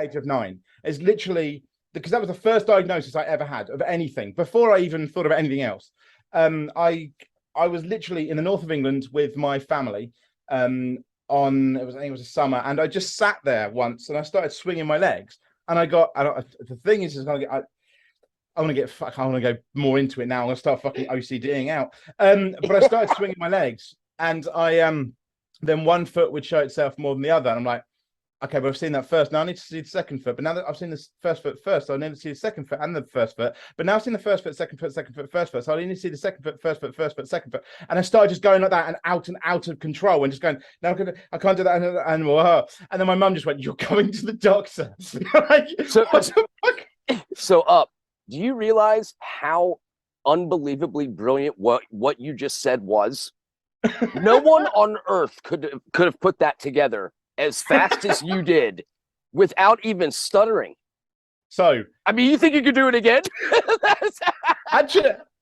age of 9. It's literally because that was the first diagnosis I ever had of anything before I even thought about anything else. I was literally in the north of England with my family. I think it was a summer, and I just sat there once, and I started swinging my legs, and the thing is I want to go more into it now. I'm gonna start fucking OCDing out. But I started swinging my legs, and then one foot would show itself more than the other, and I'm like, okay, but I've seen that first. Now I need to see the second foot. But now that I've seen this first foot first, I need to see the second foot and the first foot. But now I've seen the first foot, second foot, first foot. So I need to see the second foot, first foot, second foot. And I started just going like that and out of control and just going, no, I can't do that. And then my mum just went, "You're going to the doctor." Like, so do you realize how unbelievably brilliant what you just said was? No one on earth could have put that together as fast as you did without even stuttering. So, I mean, you think you could do it again?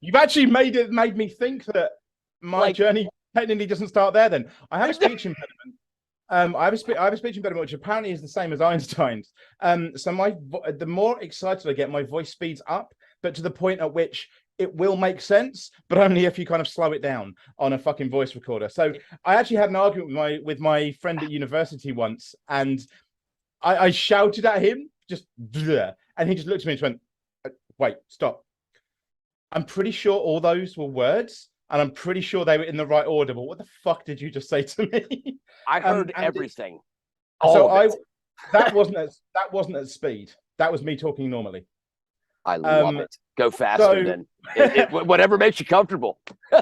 You've actually made me think that my journey technically doesn't start there. Then I have a speech impediment. I have a speech impediment, which apparently is the same as Einstein's. So the more excited I get, my voice speeds up, but to the point at which it will make sense, but only if you kind of slow it down on a fucking voice recorder. So I actually had an argument with my friend at university once, and I shouted at him, just bleh, and he just looked at me and went, "Wait, stop. I'm pretty sure all those were words, and I'm pretty sure they were in the right order, but what the fuck did you just say to me?" I heard everything. That wasn't at speed. That was me talking normally. I love it. Go faster then. Whatever makes you comfortable.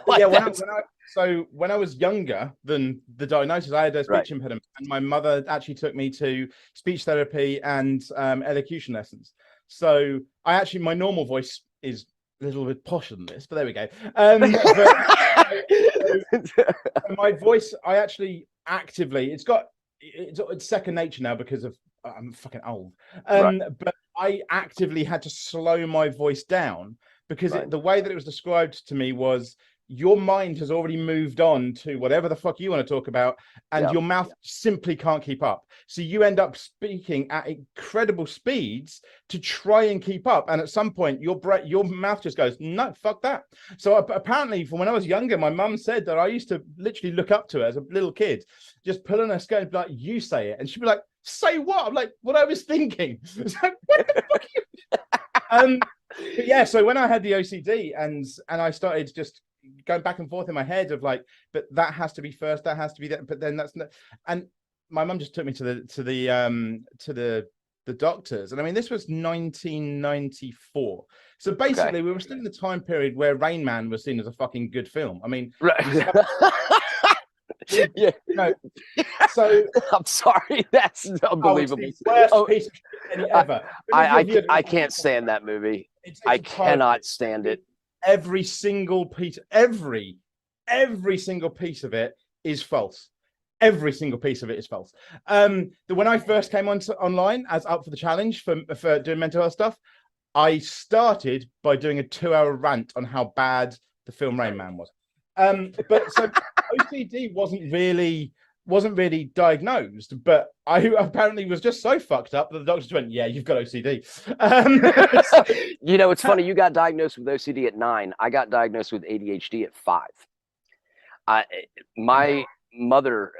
When I was younger than the diagnosis, I had a speech impediment, and my mother actually took me to speech therapy and elocution lessons. So my normal voice is a little bit posher than this, but there we go. My voice, I actually actively, it's second nature now because of I'm fucking old. But I actively had to slow my voice down because the way that it was described to me was your mind has already moved on to whatever the fuck you want to talk about, and your mouth simply can't keep up. So you end up speaking at incredible speeds to try and keep up, and at some point your mouth just goes, "No, fuck that." So apparently, from when I was younger, my mum said that I used to literally look up to her as a little kid, just pull on her skirt and be like, "You say it," and she'd be like, "Say what?" I'm like, "What I was thinking." It's like, what the fuck but yeah, so when I had the OCD and I started just going back and forth in my head of like, but that has to be first, that has to be that, but then that's not. And my mum just took me to the doctors, and I mean this was 1994, so basically we were still in the time period where Rain Man was seen as a fucking good film. I mean, yeah. No. So I'm sorry, that's unbelievable. It's the worst piece of shit ever. I can't stand that movie. I cannot stand it. Every single piece of it is false. Every single piece of it is false. When I first came online as up for the challenge for doing mental health stuff, I started by doing a 2-hour rant on how bad the film Rain Man was. But so OCD wasn't really diagnosed, but I apparently was just so fucked up that the doctors went, "Yeah, you've got OCD." You know, it's funny. You got diagnosed with OCD at 9. I got diagnosed with ADHD at 5. My mother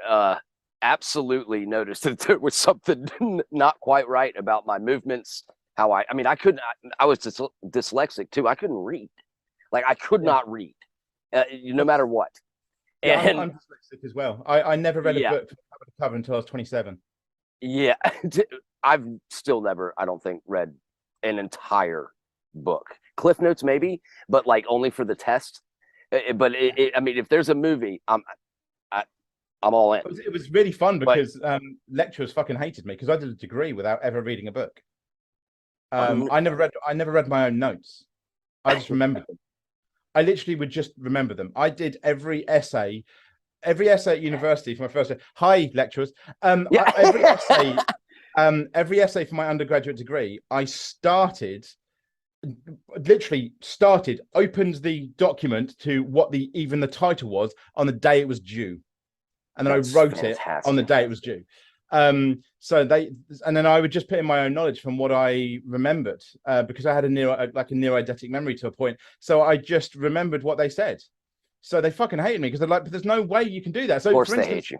absolutely noticed that there was something not quite right about my movements. I was dyslexic too. I couldn't read. Like I could not read, no matter what. Yeah, I'm dyslexic as well. I never read a book from cover to cover until I was 27. Yeah, I've still never, I don't think, read an entire book. Cliff Notes maybe, but like only for the test. But I mean, if there's a movie, I'm all in. It was really fun because lecturers fucking hated me because I did a degree without ever reading a book. I never read my own notes. I just remembered them. I literally would just remember them. I did every essay at university for my first year. Hi, lecturers. Every essay for my undergraduate degree, I opened the document to what the title was on the day it was due. And then I wrote it on the day it was due. So and then I would just put in my own knowledge from what I remembered, because I had a near eidetic memory to a point. So I just remembered what they said. So they fucking hated me because they're like, but there's no way you can do that. So Of course for they instance, hate you.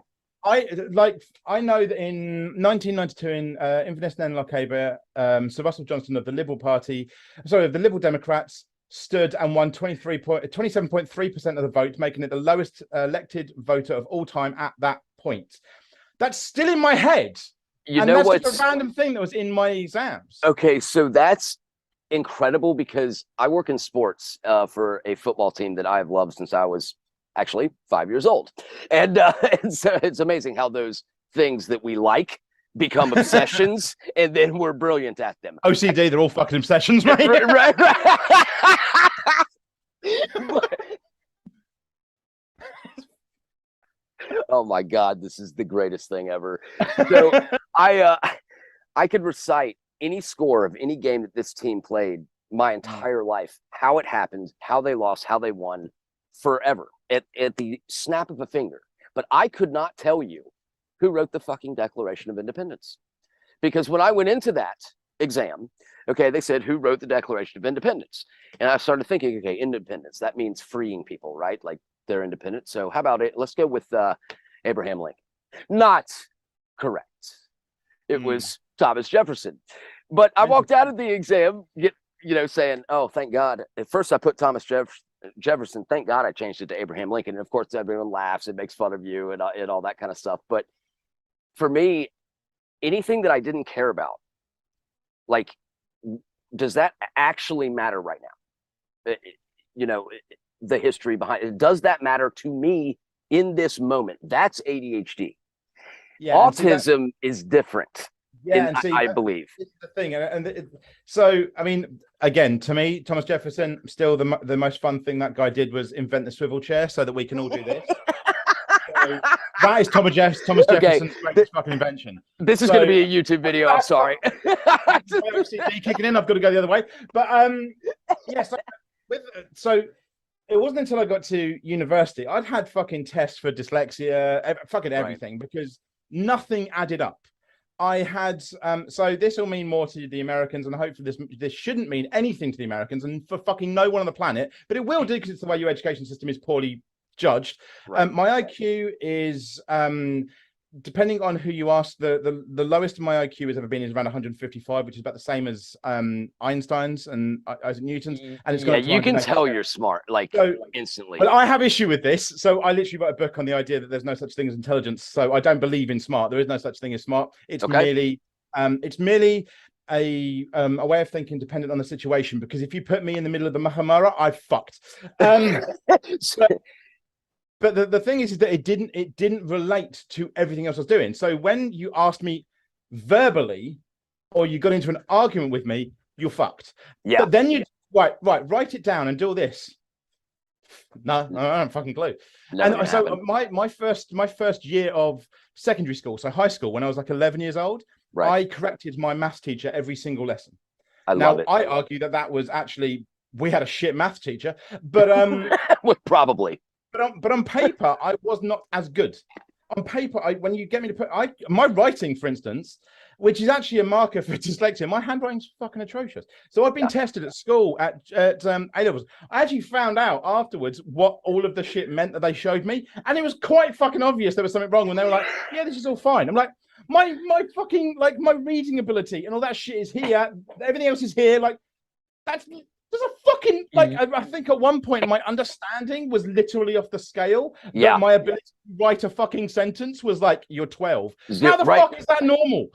I know that in 1992 in Inverness and Lochaber, Sir Russell Johnston of the Liberal Party, sorry, of the Liberal Democrats, stood and won 27.3% of the vote, making it the lowest elected voter of all time at that point. That's still in my head. You know what's just a random thing that was in my exams. Okay, so that's incredible because I work in sports for a football team that I have loved since I was actually 5 years old. And so it's amazing how those things that we like become obsessions and then we're brilliant at them. OCD, they're all fucking obsessions, mate. Right. Oh my God, this is the greatest thing ever. So I could recite any score of any game that this team played my entire life, how it happened, how they lost, how they won, forever at the snap of a finger. But I could not tell you who wrote the fucking Declaration of Independence. Because when I went into that exam, okay, they said, who wrote the Declaration of Independence? And I started thinking, okay, independence, that means freeing people, right? Like they're independent. So how about it? Let's go with Abraham Lincoln. Not correct. It was Thomas Jefferson. But I walked out of the exam, saying, oh, thank God. At first I put Thomas Jefferson. Thank God I changed it to Abraham Lincoln. And of course, everyone laughs and makes fun of you and all that kind of stuff. But for me, anything that I didn't care about, like, does that actually matter right now? The history behind it. Does that matter to me in this moment? That's ADHD. Yeah, autism is different. Yeah, I believe this is the thing, so I mean, again, to me, Thomas Jefferson, still the most fun thing that guy did was invent the swivel chair so that we can all do this. So that is Thomas Jefferson's greatest fucking invention. This is going to be a YouTube video. I'm sorry. Kicking in, I've got to go the other way. But so it wasn't until I got to university I'd had fucking tests for dyslexia, fucking everything, because nothing added up. I had so this will mean more to the Americans, and hopefully this shouldn't mean anything to the Americans and for fucking no one on the planet, but it will do because it's the way your education system is poorly judged. My IQ is depending on who you ask, the lowest my IQ has ever been is around 155, which is about the same as Einstein's and Isaac Newton's. And it's you can tell you're smart, instantly. But I have issue with this. So I literally wrote a book on the idea that there's no such thing as intelligence. So I don't believe in smart. There is no such thing as smart. It's merely a way of thinking dependent on the situation. Because if you put me in the middle of the Mahamara, I've fucked. But the thing is that it didn't relate to everything else I was doing. So when you asked me verbally, or you got into an argument with me, you're fucked. Yeah. But then you write it down and do all this. No, I don't fucking clue. And so my first year of secondary school, so high school, when I was like 11 years old, I corrected my maths teacher every single lesson. I love it. I argue that was actually, we had a shit maths teacher, but well, probably. But on paper, I was not as good. On paper, when you get me to put my writing, for instance, which is actually a marker for dyslexia, my handwriting's fucking atrocious. So I've been tested at school at A-levels. I actually found out afterwards what all of the shit meant that they showed me, and it was quite fucking obvious there was something wrong when they were like, "Yeah, this is all fine." I'm like, my fucking my reading ability and all that shit is here. Everything else is here. Like that's. There's a fucking I think at one point my understanding was literally off the scale. Yeah. My ability to write a fucking sentence was like, you're 12. How the fuck is that normal?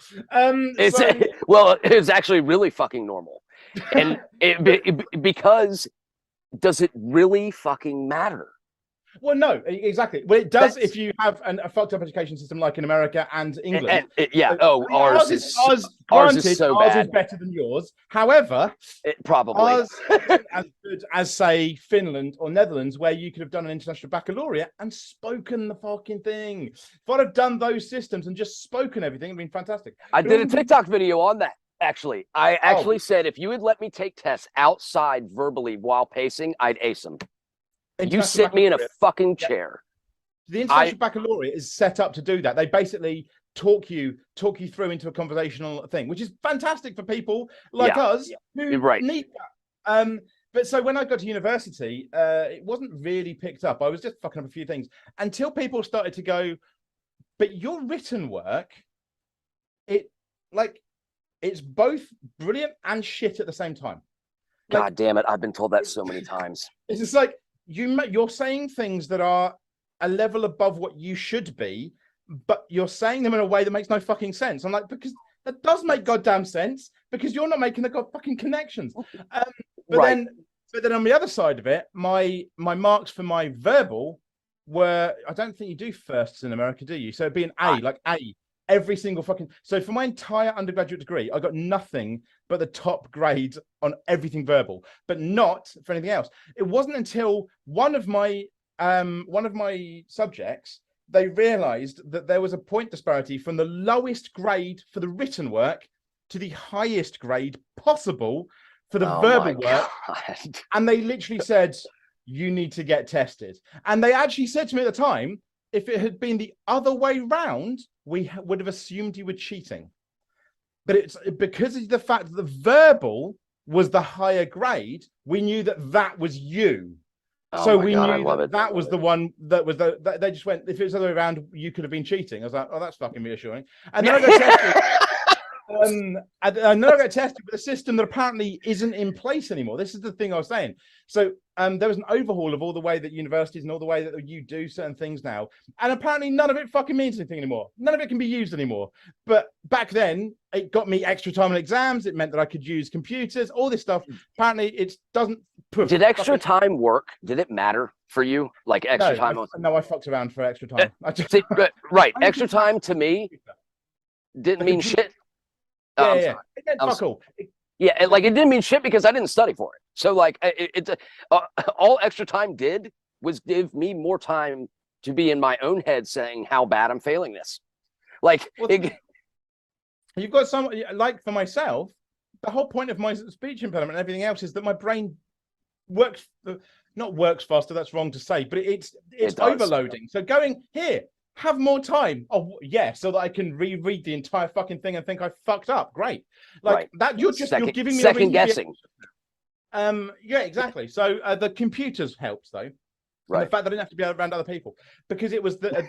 Well, it's actually really fucking normal. And because does it really fucking matter? Well, no, exactly. Well, it does if you have a fucked up education system like in America and England. Ours is so bad. Ours is better than yours. However, probably ours isn't as good as, say, Finland or Netherlands, where you could have done an international baccalaureate and spoken the fucking thing. If I'd have done those systems and just spoken everything, it'd been fantastic. I did a TikTok video on that. Actually, I actually said if you would let me take tests outside verbally while pacing, I'd ace them. You sit me in a fucking chair. The International Baccalaureate is set up to do that. They basically talk you through into a conversational thing, which is fantastic for people like us who need that. But so when I got to university, it wasn't really picked up. I was just fucking up a few things until people started to go, but your written work, it's both brilliant and shit at the same time. God damn it. I've been told that so many times. It's just like you're saying things that are a level above what you should be, but you're saying them in a way that makes no fucking sense. I'm like, because that does make goddamn sense, because you're not making the god fucking connections. But then on the other side of it, my marks for my verbal were, I don't think you do firsts in America, do you? So it'd be an A, like A, every single fucking. So for my entire undergraduate degree, I got nothing but the top grade on everything verbal, but not for anything else. It wasn't until one of my subjects, they realized that there was a point disparity from the lowest grade for the written work to the highest grade possible for the verbal work. And they literally said, you need to get tested. And they actually said to me at the time, if it had been the other way round, we would have assumed you were cheating. But it's because of the fact that the verbal was the higher grade, we knew that was you. So we knew that was the one that was they just went, if it was the other way around, you could have been cheating. I was like, oh, that's fucking reassuring. And then I got tested. I know I got tested with a system that apparently isn't in place anymore. This is the thing I was saying. So there was an overhaul of all the way that universities and all the way that you do certain things now. And apparently none of it fucking means anything anymore. None of it can be used anymore. But back then, it got me extra time on exams. It meant that I could use computers, all this stuff. Apparently it doesn't. Did extra time work? Did it matter for you? Like extra time? No, I fucked around for extra time. Right. Extra time to me didn't mean shit. Fuck all. Yeah, like it didn't mean shit because I didn't study for it. So like all extra time did was give me more time to be in my own head saying how bad I'm failing this. Like you've got some, like for myself, the whole point of my speech impediment and everything else is that my brain not works faster. That's wrong to say, but it's overloading. So going here, have more time. Oh yeah, so that I can reread the entire fucking thing and think I fucked up. Great, like that. You're giving me second guessing. Yeah, exactly. So the computers helped though. Right. The fact that I didn't have to be around other people, because it was the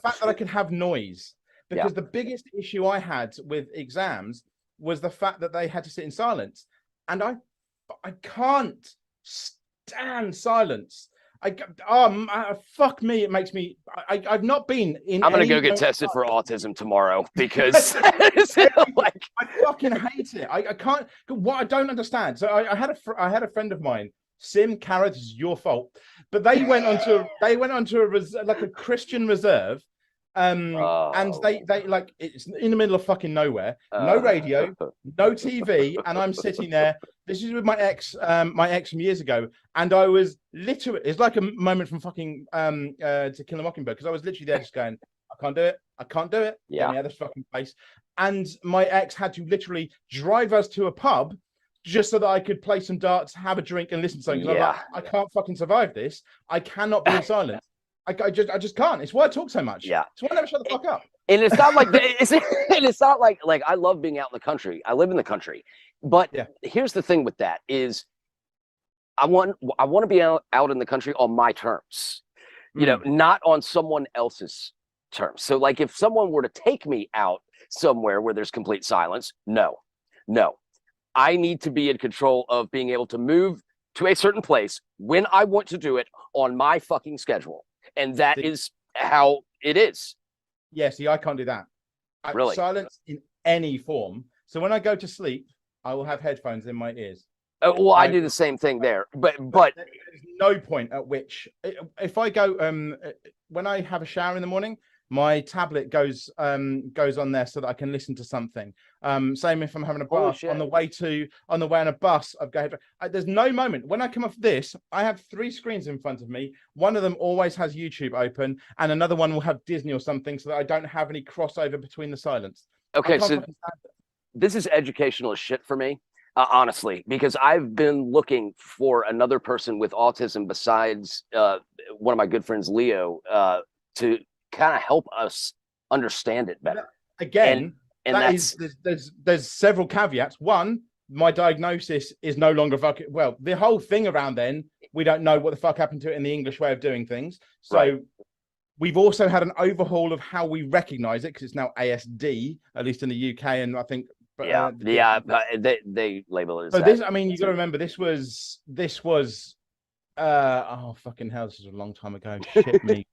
fact that I could have noise. Because the biggest issue I had with exams was the fact that they had to sit in silence, and I can't stand silence. Fuck me. It makes me. I've not been in. I'm gonna go get tested for autism tomorrow because like I fucking hate it. I can't. What I don't understand. So I had a friend of mine. Sim Carrot, is your fault, but they went onto a Christian reserve. And they like, it's in the middle of fucking nowhere, no radio, no TV, and I'm sitting there. This is with my ex from years ago, and I was literally, it's like a moment from fucking To Kill a Mockingbird, because I was literally there just going, I can't do it. Yeah, this fucking place. And my ex had to literally drive us to a pub just so that I could play some darts, have a drink, and listen to something. I was like, I can't fucking survive this. I cannot be in silence. I just can't. It's why I talk so much. Yeah. It's why I never shut the fuck up. And it's not like it's not like I love being out in the country. I live in the country. But here's the thing with that is I want to be out in the country on my terms. You know, not on someone else's terms. So like if someone were to take me out somewhere where there's complete silence, no. I need to be in control of being able to move to a certain place when I want to do it on my fucking schedule. And that is how it is. Yeah, see, I can't do that. Really? Silence in any form. So when I go to sleep, I will have headphones in my ears. Well, I do the same thing there. But there's no point at which, if I go, when I have a shower in the morning, my tablet goes on there so that I can listen to something. Same if I'm having a bath on the way on a bus. There's no moment when I come off this. I have 3 screens in front of me. One of them always has YouTube open, and another one will have Disney or something, so that I don't have any crossover between the silence. Okay, so this is educational as shit for me, honestly, because I've been looking for another person with autism besides one of my good friends, Leo. to kind of help us understand it better. Again, And that is there's several caveats. One, my diagnosis is no longer fucking well. The whole thing around then, we don't know what the fuck happened to it in the English way of doing things. So right. we've also had an overhaul of how we recognize it because it's now ASD, at least in the UK, and I think they label it as so that. this, I mean, you got to remember this was oh fucking hell, this is a long time ago. Shit me.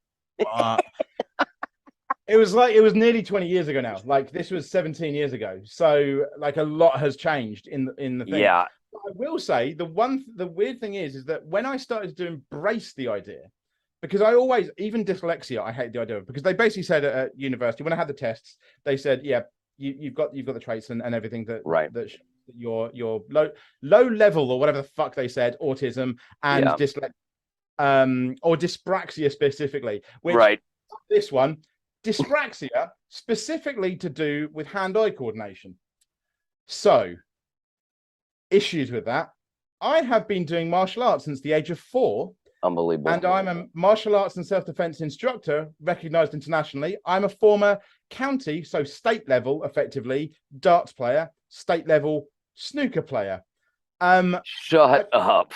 It was nearly 20 years ago now. Like this was 17 years ago. So like a lot has changed in the thing. Yeah. But I will say the weird thing is that when I started to embrace the idea, because I always, even dyslexia, I hate the idea of, because they basically said at university when I had the tests, they said, yeah, you've got the traits and everything that right. that your low level or whatever the fuck they said, autism and dyslexia, or dyspraxia specifically, which right. This one, dyspraxia, specifically to do with hand-eye coordination. So, issues with that. I have been doing martial arts since the age of 4. Unbelievable. And I'm a martial arts and self-defense instructor, recognized internationally. I'm a former county, so state level, effectively, darts player, state level snooker player. Shut up.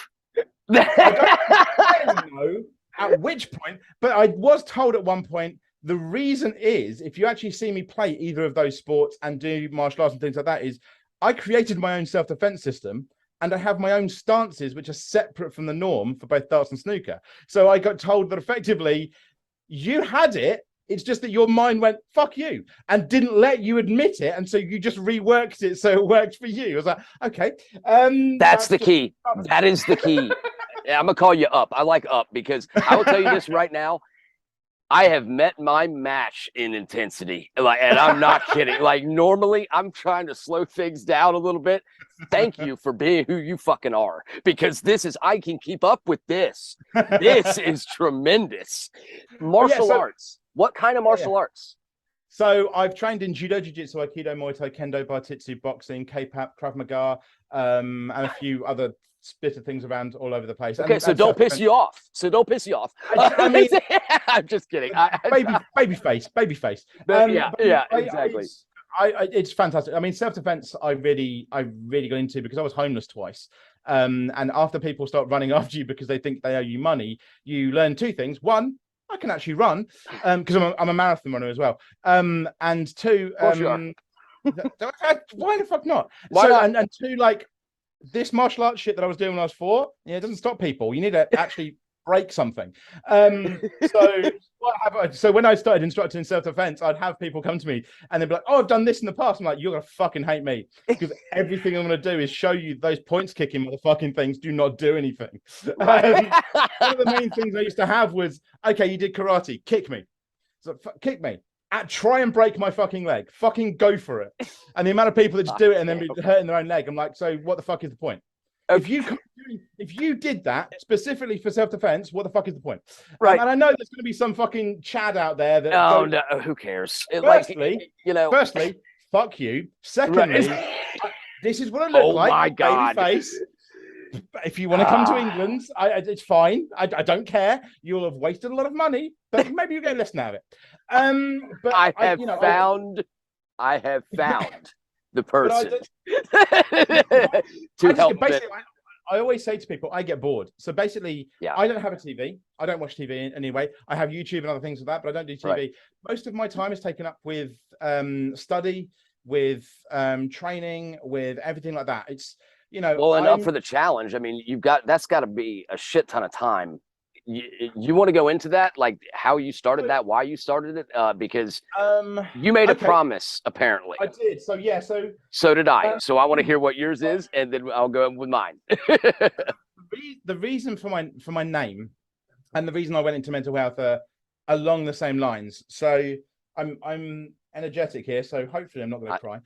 I don't know at which point, but I was told at one point, the reason is, if you actually see me play either of those sports and do martial arts and things like that, is I created my own self-defense system and I have my own stances, which are separate from the norm for both darts and snooker. So I got told that effectively you had it. It's just that your mind went, fuck you, and didn't let you admit it. And so you just reworked it so it worked for you. I was like, okay. That's the key. That is the key. I'm going to call you Up. I like Up because I will tell you this right now. I have met my match in intensity. And I'm not kidding. Like normally I'm trying to slow things down a little bit. Thank you for being who you fucking are, because I can keep up with this. This is tremendous. Martial arts. What kind of martial arts? So I've trained in judo, jiu-jitsu, aikido, muay thai, kendo, baititsu, boxing, K-pap, krav maga, and a few other bit of things around all over the place. Okay, so don't piss you off. I mean, I'm just kidding. Baby face. Exactly. It's fantastic. I mean, self-defense, I really got into because I was homeless twice. And after people start running after you because they think they owe you money, you learn 2 things. 1, I can actually run because I'm a marathon runner as well. And 2, why the fuck not? Why not? And 2, like, this martial arts shit that I was doing when I was 4, it doesn't stop people. You need to actually break something. So when I started instructing in self-defense, I'd have people come to me and they'd be like, oh, I've done this in the past. I'm like, you're going to fucking hate me because everything I'm going to do is show you those points kicking motherfucking things do not do anything. One of the main things I used to have was, okay, you did karate, kick me. So kick me. Try and break my fucking leg. Fucking go for it. And the amount of people that just do it and then be hurting their own leg, I'm like, so what the fuck is the point? Okay. If you did that specifically for self-defense, what the fuck is the point? Right. And I know there's going to be some fucking Chad out there that. Oh no, who cares? Firstly, fuck you. Secondly, this is what I look like. Oh my god. Face. If you want to come to England, it's fine. I don't care. You'll have wasted a lot of money, but maybe you get less out of it. But I have found the person to help. Basically, I always say to people, I get bored. So basically, I don't have a TV. I don't watch TV in any way. I have YouTube and other things like that, but I don't do TV. Right. Most of my time is taken up with study, with training, with everything like that. It's well, enough for the challenge. I mean, that's got to be a shit ton of time. You want to go into that, like how you started that, why you started it, because you made a promise. Apparently, I did. So yeah, so did I. So I want to hear what yours is, and then I'll go with mine. The reason for my name, and the reason I went into mental health are along the same lines. So I'm energetic here, so hopefully I'm not going to cry.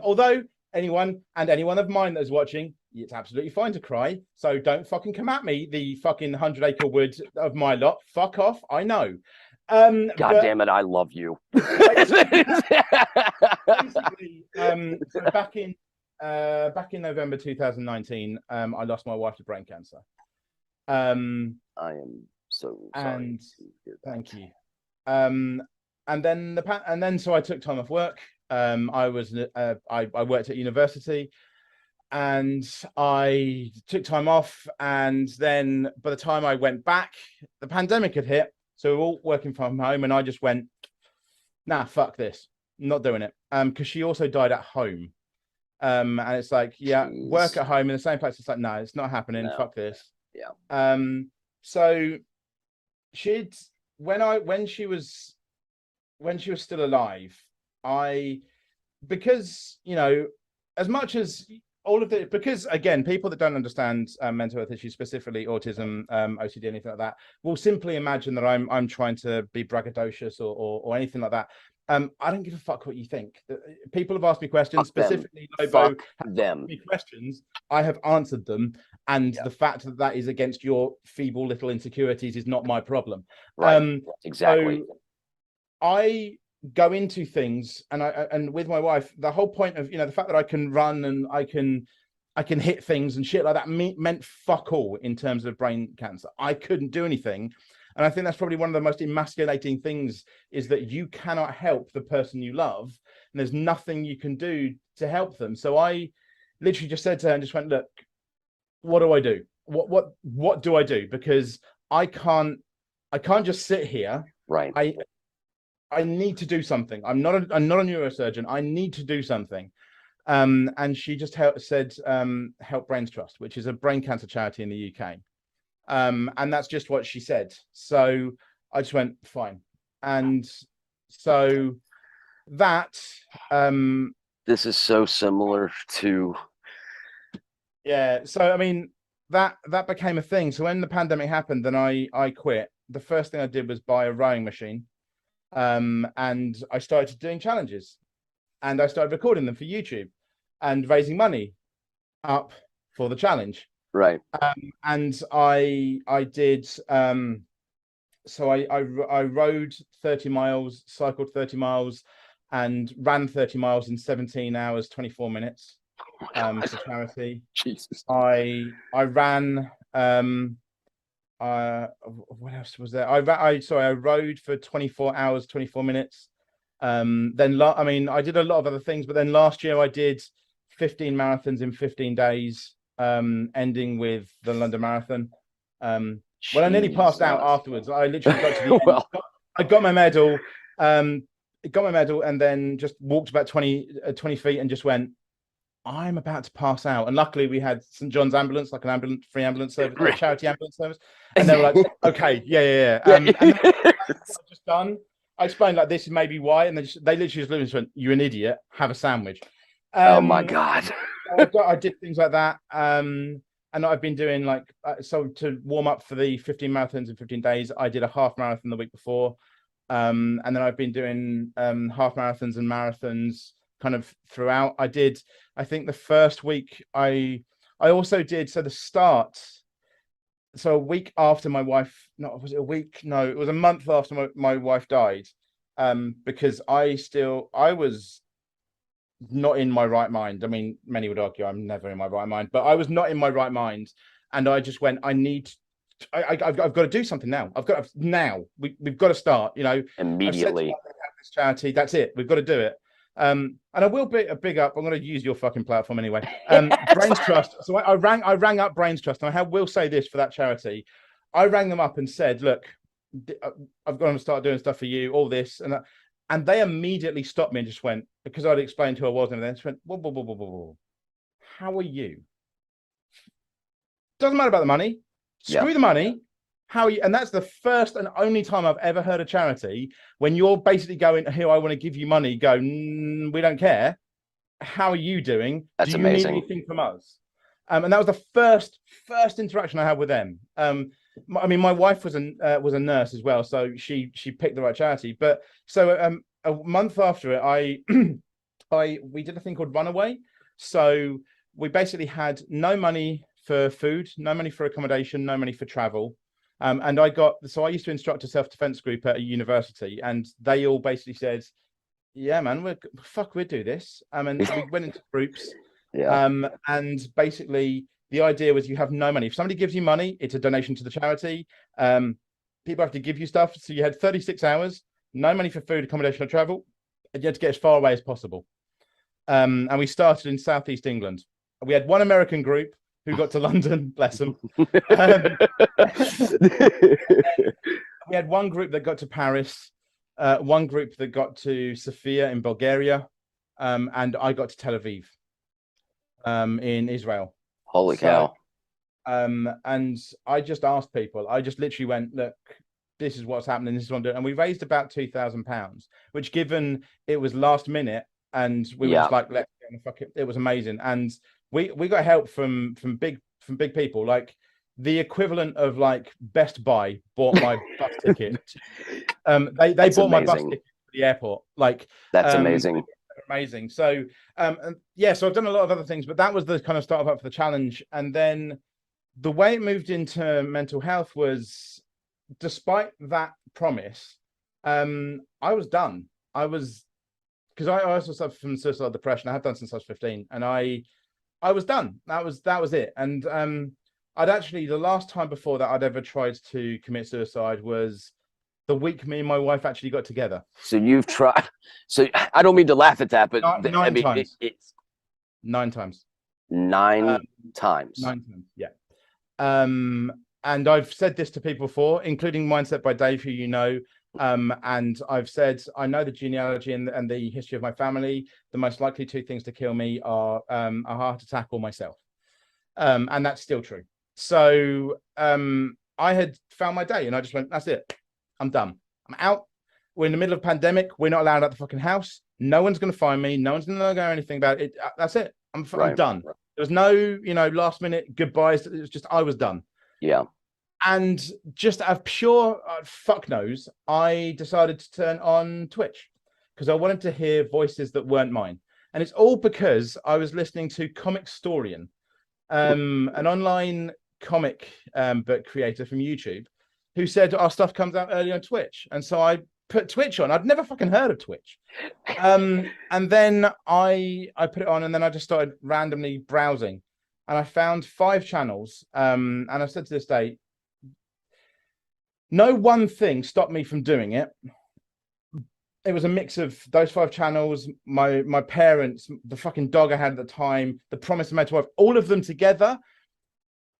Although anyone of mine that is watching, it's absolutely fine to cry. So don't fucking come at me, the fucking 100-acre wood of my lot. Fuck off. I know. God damn it, I love you. Basically, back in November 2019, I lost my wife to brain cancer. I am so sorry. And thank you. And then so I took time off work. I worked at university, and I took time off. And then by the time I went back, the pandemic had hit. So we were all working from home, and I just went, nah, fuck this, I'm not doing it. Because she also died at home. And it's like, yeah, Jeez. work at home in the same place. It's like, no, it's not happening. No. Fuck this. Yeah. So when she was still alive, because, you know, as much as because again, people that don't understand mental health issues, specifically autism, OCD, anything like that, will simply imagine that I'm trying to be braggadocious or anything like that. I don't give a fuck what you think. People have asked me questions, specifically Lobo have asked me questions. I have answered them, and the fact that is against your feeble little insecurities is not my problem. Right. Exactly. So I go into things, and with my wife, the whole point of, you know, the fact that I can run and I can hit things and shit like that meant fuck all in terms of brain cancer. I couldn't do anything. And I think that's probably one of the most emasculating things, is that you cannot help the person you love, and there's nothing you can do to help them. So I literally just said to her and just went, look, what do I do? What do I do? Because I can't just sit here. Right. I need to do something. I'm not a neurosurgeon. I need to do something. And she just said, Help Brains Trust, which is a brain cancer charity in the UK. And that's just what she said. So I just went, fine. And so that this is so similar to, yeah. So I mean, that became a thing. So when the pandemic happened, then I quit. The first thing I did was buy a rowing machine. And I started doing challenges, and I started recording them for YouTube and raising money up for the challenge. Right. And I did, so I rode 30 miles, cycled 30 miles, and ran 30 miles in 17 hours, 24 minutes, for charity. Jesus. I ran, what else was there? I rode for 24 hours, 24 minutes. Then I mean, I did a lot of other things, but then last year I did 15 marathons in 15 days, ending with the London Marathon. When I nearly passed out afterwards, I literally got to the end. I got my medal, and then just walked about 20 feet and just went, I'm about to pass out. And luckily we had St. John's ambulance, like an free ambulance service, a charity ambulance service. And they were like, okay, yeah. And that's just done. I explained, like, this is maybe why. And they literally just looked and went, you're an idiot, have a sandwich. Oh my God. I did things like that. And I've been doing so to warm up for the 15 marathons in 15 days, I did a half marathon the week before. And then I've been doing half marathons and marathons kind of throughout. I think the first week I also did, so the start, so a week after my wife, was it a week? No, it was a month after my wife died, because I was not in my right mind. I mean, many would argue I'm never in my right mind, but I was not in my right mind. And I just went, I've got to do something now. We've got to start, you know, immediately. This charity, that's it. We've got to do it. And I will be a big up. I'm going to use your fucking platform anyway. Brains Trust. So I rang up Brains Trust, and I will say this for that charity. I rang them up and said, look, I've got to start doing stuff for you, all this. And they immediately stopped me and just went, because I'd explained who I was, and then just went, whoa. How are you? Doesn't matter about the money. Screw the money. How are you? And that's the first and only time I've ever heard a charity, when you're basically going, here, I want to give you money, go, we don't care. How are you doing? That's amazing. Do you need anything from us? And that was the first interaction I had with them. I mean, my wife was a nurse as well, so she picked the right charity. But so a month after it, we did a thing called Runaway. So we basically had no money for food, no money for accommodation, no money for travel. And I used to instruct a self-defense group at a university, and they all basically said, yeah, man, we'd do this. And we went into groups. Yeah. And basically the idea was, you have no money. If somebody gives you money, it's a donation to the charity. People have to give you stuff. So you had 36 hours. no money for food, accommodation, or travel, and you had to get as far away as possible. And we started in southeast England. We had one American group who got to London, bless them. We had one group that got to Paris, one group that got to Sofia in Bulgaria, and I got to Tel Aviv in Israel. Holy cow. And I just asked people, I just literally went, look, this is what's happening, this is what I'm doing. And we raised about £2,000, which, given it was last minute and we were just like, let's get in the fuck it, it was amazing. And we got help from big people. Like the equivalent of like Best Buy bought my bus ticket. They bought my bus ticket to the airport. Like that's amazing. Amazing. So so I've done a lot of other things, but that was the kind of start up for the challenge. And then the way it moved into mental health was, despite that promise, I was done. Because I also suffer from suicidal depression. I have done since I was 15, and I was done. That was it. And I'd actually, the last time before that I'd ever tried to commit suicide was the week me and my wife actually got together. So you've tried. So I don't mean to laugh at that, but nine times. It's 9 times. 9 times. 9 times. Yeah. And I've said this to people before, including Mindset by Dave, who you know. And I've said, I know the genealogy and the history of my family. The most likely 2 things to kill me are a heart attack or myself. And that's still true. So I had found my day and I just went, that's it. I'm done. I'm out. We're in the middle of a pandemic. We're not allowed out the fucking house. No one's going to find me. No one's going to know anything about it. That's it. I'm done. Right. There was no, last minute goodbyes. It was just, I was done. Yeah. And just out of pure fuck knows, I decided to turn on Twitch because I wanted to hear voices that weren't mine. And it's all because I was listening to Comic Storian, an online comic book creator from YouTube, who said our stuff comes out early on Twitch. And so I put Twitch on. I'd never fucking heard of Twitch. And then I put it on, and then I just started randomly browsing. And I found 5 channels. And I've said to this day, no one thing stopped me from doing it. It was a mix of those 5 channels, my parents, the fucking dog I had at the time, the promise I made to wife, all of them together.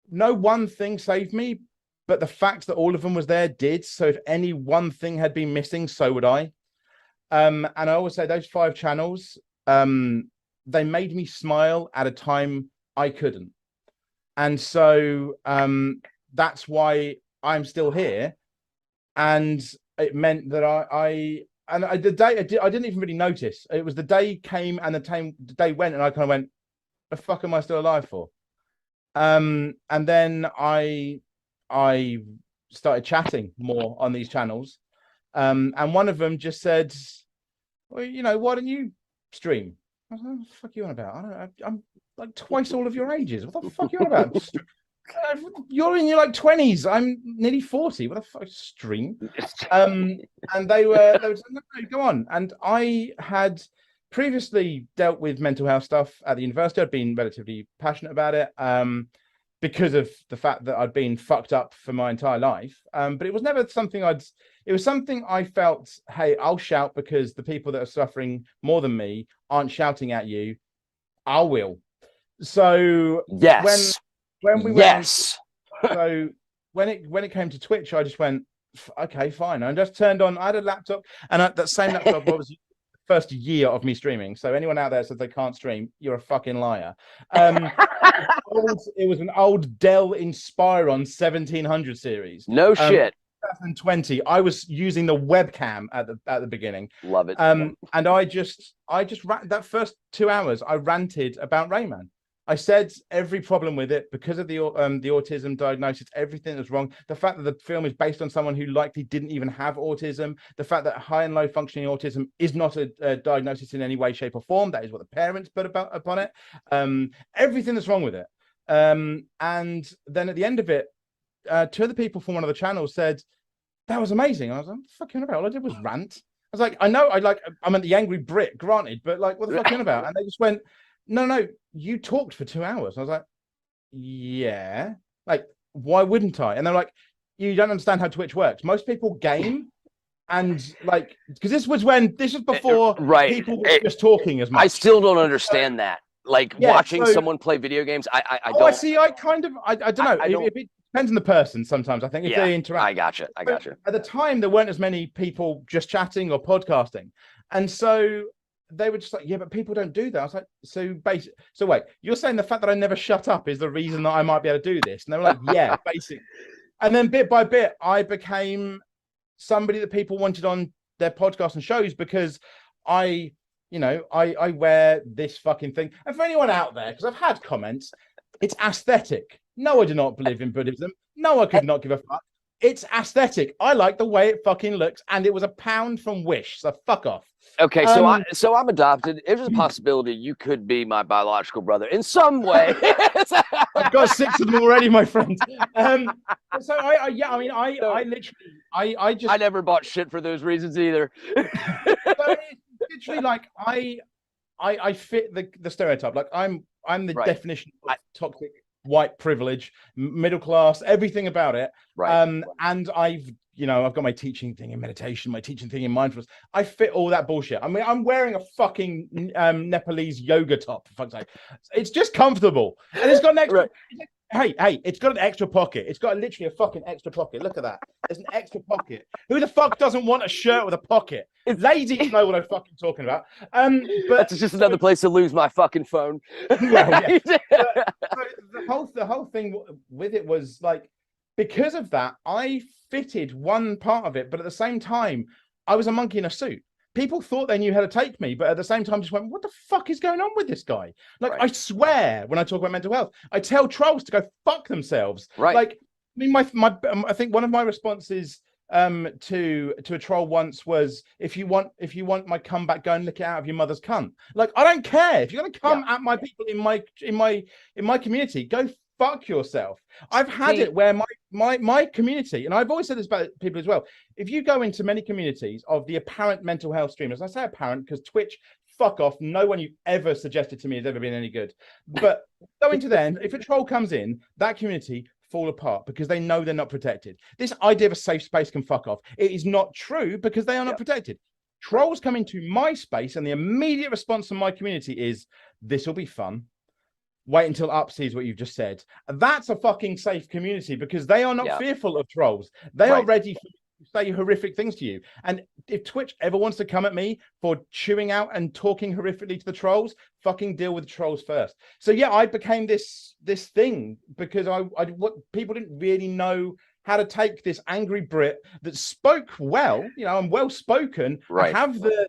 No one thing saved me, but the fact that all of them was there did. So if any one thing had been missing, so would I. And I always say those 5 channels, they made me smile at a time I couldn't. And so that's why I'm still here. And it meant that I didn't even really notice. It was the day came and the day went, and I kind of went, the fuck am I still alive for? And then I started chatting more on these channels. And one of them just said, well, why don't you stream? I was like, what the fuck are you on about? I'm like twice all of your ages. What the fuck are you on about? You're in your like 20s. I'm nearly 40. What the fuck, stream? And they were saying, no, go on. And I had previously dealt with mental health stuff at the university. I'd been relatively passionate about it because of the fact that I'd been fucked up for my entire life. But it was never something it was something I felt, hey, I'll shout because the people that are suffering more than me aren't shouting at you. I will. So yes. When we went, so when it came to Twitch, I just went, okay, fine. I just turned on. I had a laptop, and that same laptop was the first year of me streaming. So anyone out there says they can't stream, you're a fucking liar. It was an old Dell Inspiron 1700 series. No shit. 2020. I was using the webcam at the beginning. Love it. And I just that first 2 hours I ranted about Rayman. I said every problem with it because of the autism diagnosis, everything that's wrong. The fact that the film is based on someone who likely didn't even have autism. The fact that high and low functioning autism is not a diagnosis in any way, shape, or form. That is what the parents put upon it. Everything that's wrong with it. And then at the end of it, 2 other people from one of the channels said, that was amazing. I was like, what the fuck are you on about? All I did was rant. I was like, I know, I'm at the angry Brit, granted, but like, what the fuck are you on about? And they just went, no, you talked for 2 hours. I was like, yeah. Like, why wouldn't I? And they're like, you don't understand how Twitch works. Most people game And like, because this was before right. people were just talking as much. I still don't understand that. Like watching someone play video games, I don't. I see. I don't know. It depends on the person. Sometimes I think if they interact. I gotcha. At the time, there weren't as many people just chatting or podcasting, and so they were just like, yeah, but people don't do that. I was like, so wait, you're saying the fact that I never shut up is the reason that I might be able to do this? And they were like, yeah, basically. And then bit by bit, I became somebody that people wanted on their podcasts and shows because I wear this fucking thing. And for anyone out there, because I've had comments, it's aesthetic. No, I do not believe in Buddhism. No, I could not give a fuck. It's aesthetic. I like the way it fucking looks, and it was £1 from Wish, so fuck off. Okay, so I'm adopted. There's a possibility you could be my biological brother in some way. I've got 6 of them already, my friend. So I never bought shit for those reasons either. So literally, like I fit the stereotype. Like I'm the definition of toxic white privilege, middle class, everything about it. Right. And I've got my teaching thing in meditation, my teaching thing in mindfulness. I fit all that bullshit. I mean, I'm wearing a fucking Nepalese yoga top, for fuck's sake. It's just comfortable. And it's got an extra Hey, it's got an extra pocket. It's got literally a fucking extra pocket. Look at that. There's an extra pocket. Who the fuck doesn't want a shirt with a pocket? Ladies know what I'm fucking talking about. But that's just another place to lose my fucking phone. Well, yeah. The whole thing with it was like, because of that, I fitted one part of it, but at the same time, I was a monkey in a suit. People thought they knew how to take me, but at the same time just went, what the fuck is going on with this guy? Like, I swear, when I talk about mental health, I tell trolls to go fuck themselves. Right. Like, I mean, I think one of my responses to a troll once was, if you want my comeback, go and lick it out of your mother's cunt. Like, I don't care. If you're gonna come at my people in my community, go fuck yourself. I've had it where my community, and I've always said this about people as well, if you go into many communities of the apparent mental health streamers, I say apparent because Twitch, fuck off, no one you've ever suggested to me has ever been any good, but go into there, if a troll comes in, that community fall apart because they know they're not protected. This idea of a safe space can fuck off. It is not true because they are not protected. Trolls come into my space and the immediate response from my community is, this will be fun. Wait until Up sees what you've just said. That's a fucking safe community because they are not fearful of trolls. They are ready to say horrific things to you. And if Twitch ever wants to come at me for chewing out and talking horrifically to the trolls, fucking deal with the trolls first. So yeah, I became this thing because what people didn't really know how to take this angry Brit that spoke well. I'm well spoken. Right. I have the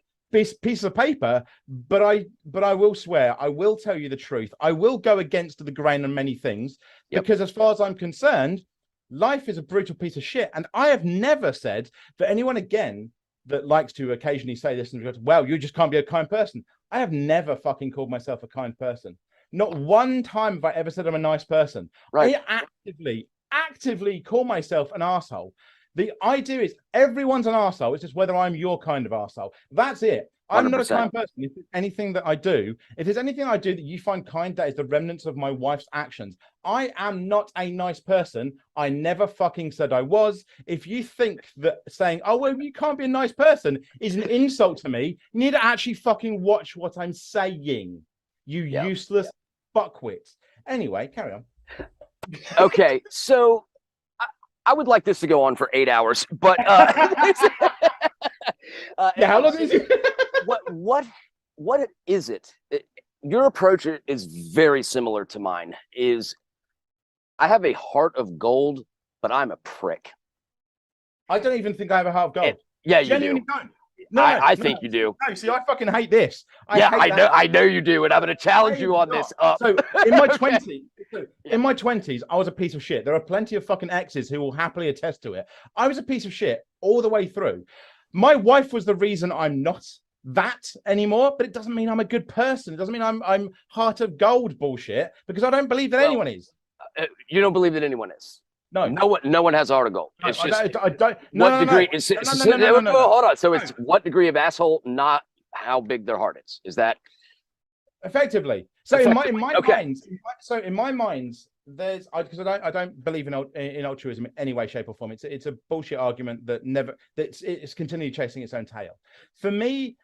piece of paper, but I will swear, I will tell you the truth. I will go against the grain on many things because as far as I'm concerned, life is a brutal piece of shit. And I have never said that anyone again that likes to occasionally say this and goes, well, you just can't be a kind person. I have never fucking called myself a kind person. Not one time have I ever said I'm a nice person. Right. I actively call myself an asshole. The idea is everyone's an arsehole. It's just whether I'm your kind of arsehole. That's it. I'm 100%. Not a kind person. If there's anything that I do, if there's anything I do that you find kind, that is the remnants of my wife's actions. I am not a nice person. I never fucking said I was. If you think that saying, oh, well, you can't be a nice person is an insult to me, you need to actually fucking watch what I'm saying. You useless fuckwits. Anyway, carry on. Okay, so I would like this to go on for 8 hours, but how long is it? What is it? Your approach is very similar to mine. I have a heart of gold, but I'm a prick. I don't even think I have a heart of gold. You do. Don't. No, I think you do. No, see, I fucking hate this. I know you do, and I'm going to challenge you on this. So in my 20s, I was a piece of shit. There are plenty of fucking exes who will happily attest to it. I was a piece of shit all the way through. My wife was the reason I'm not that anymore, but it doesn't mean I'm a good person. It doesn't mean I'm heart of gold bullshit because I don't believe that anyone is. You don't believe that anyone is. No one has heart of gold. It's just I don't. What degree? Hold on. So it's what degree of asshole, not how big their heart is. Is that effectively? So in my mind, there's because I don't believe in altruism in any way, shape, or form. It's a bullshit argument that it's continually chasing its own tail. For me,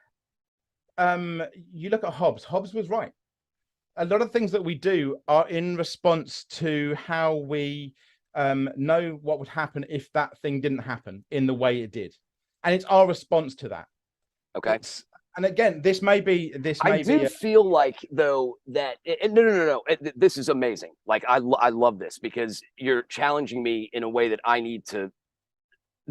you look at Hobbes. Hobbes was right. A lot of things that we do are in response to how we know what would happen if that thing didn't happen in the way it did, and it's our response to that. Okay. And again, this may be. I do feel like though that no. This is amazing. Like I love this because you're challenging me in a way that I need to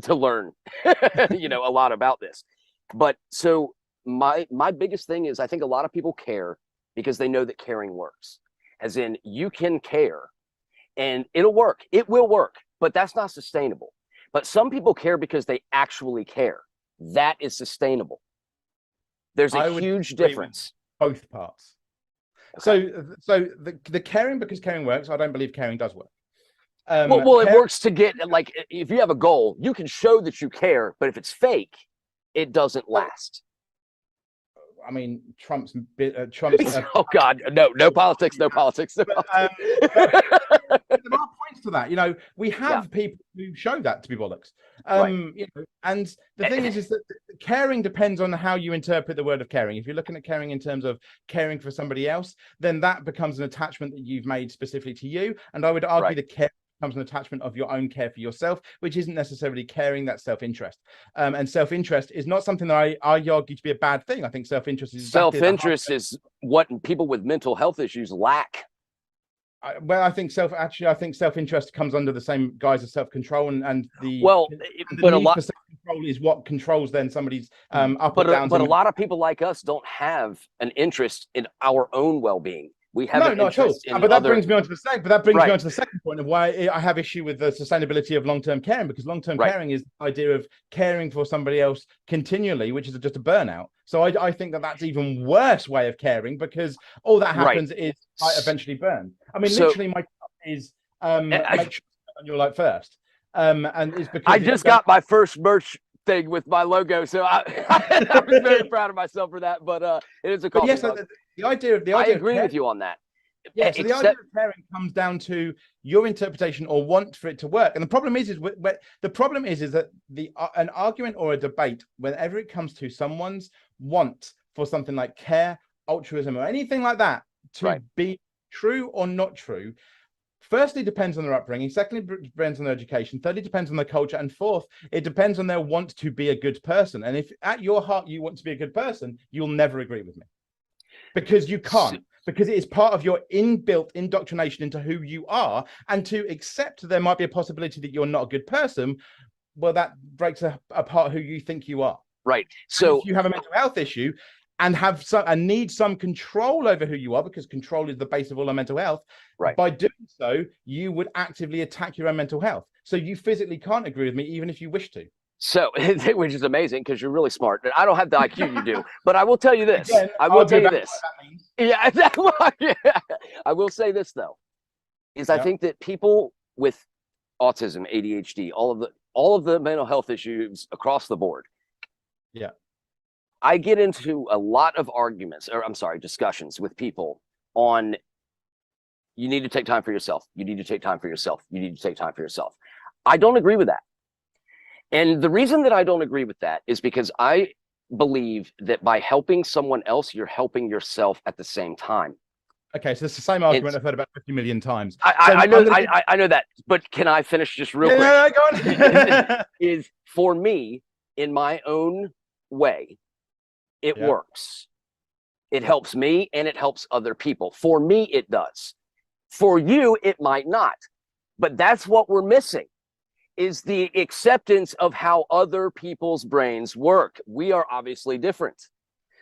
learn, a lot about this. But so my biggest thing is I think a lot of people care because they know that caring works. As in, you can care, and it'll work. It will work, but that's not sustainable. But some people care because they actually care. That is sustainable. There's a huge difference. Both parts. Okay. So the caring because caring works. I don't believe caring does work. Well, it works to get, like, if you have a goal, you can show that you care, but if it's fake, it doesn't last. I mean, Trump's. Oh God, no politics, no politics. There are points to that. We have people who show that to be bollocks. And the thing is that caring depends on how you interpret the word of caring. If you're looking at caring in terms of caring for somebody else, then that becomes an attachment that you've made specifically to you. And I would argue that care becomes an attachment of your own care for yourself, which isn't necessarily caring. That's self-interest. And self-interest is not something that I argue to be a bad thing. I think self-interest is self-interest is what people with mental health issues lack. I think self-interest comes under the same guise as self-control, and the but a lot for self-control is what controls then somebody's up or down. But a lot of people like us don't have an interest in our own well-being. We have not at all. But that brings me on to the second. But that brings me on to the second point of why I have issue with the sustainability of long-term caring, because long-term caring is the idea of caring for somebody else continually, which is just a burnout. So I think that's even worse way of caring, because all that happens is I eventually burn. I mean, literally, my is make sure on your light first. And it's because I just got my first merch thing with my logo, so I was very proud of myself for that. But it is a call. Yes, the idea of I agree with you on that. Yeah, so the idea of caring comes down to your interpretation or want for it to work. And the problem is that an argument or a debate, whenever it comes to someone's want for something like care, altruism, or anything like that to be true or not true, firstly depends on their upbringing, secondly depends on their education, thirdly depends on their culture, and fourth, it depends on their want to be a good person. And if at your heart you want to be a good person, you'll never agree with me, because you can't. Because it is part of your inbuilt indoctrination into who you are, and to accept there might be a possibility that you're not a good person, well, that breaks apart who you think you are. Right. So if you have a mental health issue and need some control over who you are, because control is the base of all our mental health. Right. By doing so, you would actively attack your own mental health. So you physically can't agree with me, even if you wish to. So, which is amazing because you're really smart. I don't have the IQ you do, but I will tell you this. Again, I will tell you this. Yeah, I will say this though, is I think that people with autism, ADHD, all of the mental health issues across the board. Yeah. I get into a lot of discussions with people on, you need to take time for yourself. You need to take time for yourself. You need to take time for yourself. I don't agree with that. And the reason that I don't agree with that is because I believe that by helping someone else, you're helping yourself at the same time. Okay, so it's the same argument I've heard about 50 million times. I know that, but can I finish just real quick? Yeah, go on. Is for me, in my own way, it works. It helps me and it helps other people. For me, it does. For you, it might not. But that's what we're missing, is the acceptance of how other people's brains work. We are obviously different,